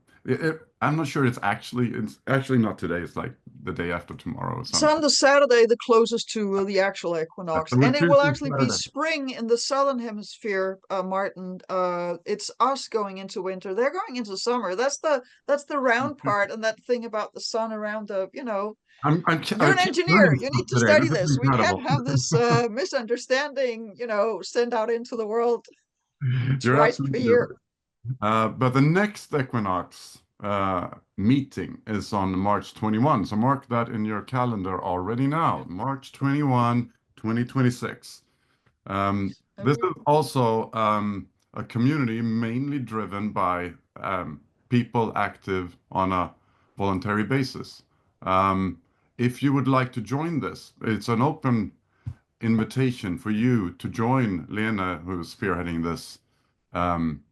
I'm not sure. It's actually not today. It's like the day after tomorrow or It's something. on the Saturday, the closest to the actual equinox, So we're and it will choosing actually be Saturday. spring in the southern hemisphere, Martin. It's us going into winter. They're going into summer. That's the round part, and that thing about the sun around the, I you're an keep engineer. learning You stuff need to today. study This is this. We can't incredible. have this misunderstanding, sent out into the world You're twice per absolutely year. right. But the next equinox meeting is on March 21. So mark that in your calendar already now. March 21, 2026. This Okay. is also a community mainly driven by people active on a voluntary basis. If you would like to join this, it's an open invitation for you to join Lena, who's spearheading this. Um,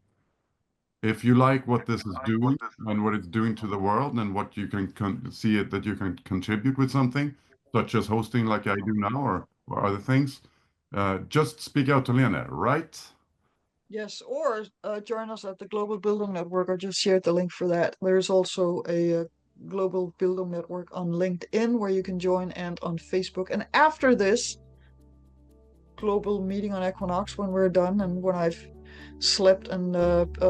if you like what this is doing and what it's doing to the world and what you can see it that you can contribute with something, such as hosting like I do now or other things, just speak out to Lena, right? Yes, or join us at the Global Bildung Network. I just shared the link for that. There's also a Global Bildung Network on LinkedIn where you can join, and on Facebook. And after this global meeting on Equinox, when we're done and when I've slept and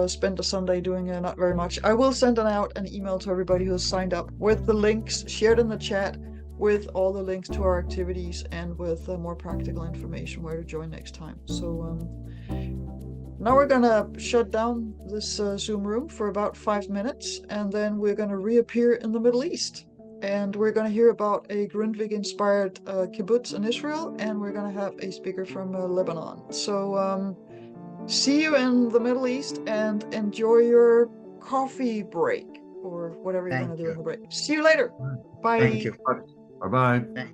spent a Sunday doing not very much, I will send out an email to everybody who has signed up with the links shared in the chat, with all the links to our activities and with more practical information where to join next time. So now we're gonna shut down this Zoom room for about 5 minutes, and then we're gonna reappear in the Middle East. And we're gonna hear about a Grundtvig-inspired kibbutz in Israel, and we're gonna have a speaker from Lebanon. So see you in the Middle East, and enjoy your coffee break or whatever you're gonna Thank do in you. the break. See you later. Thank Bye. you. Bye bye. Thank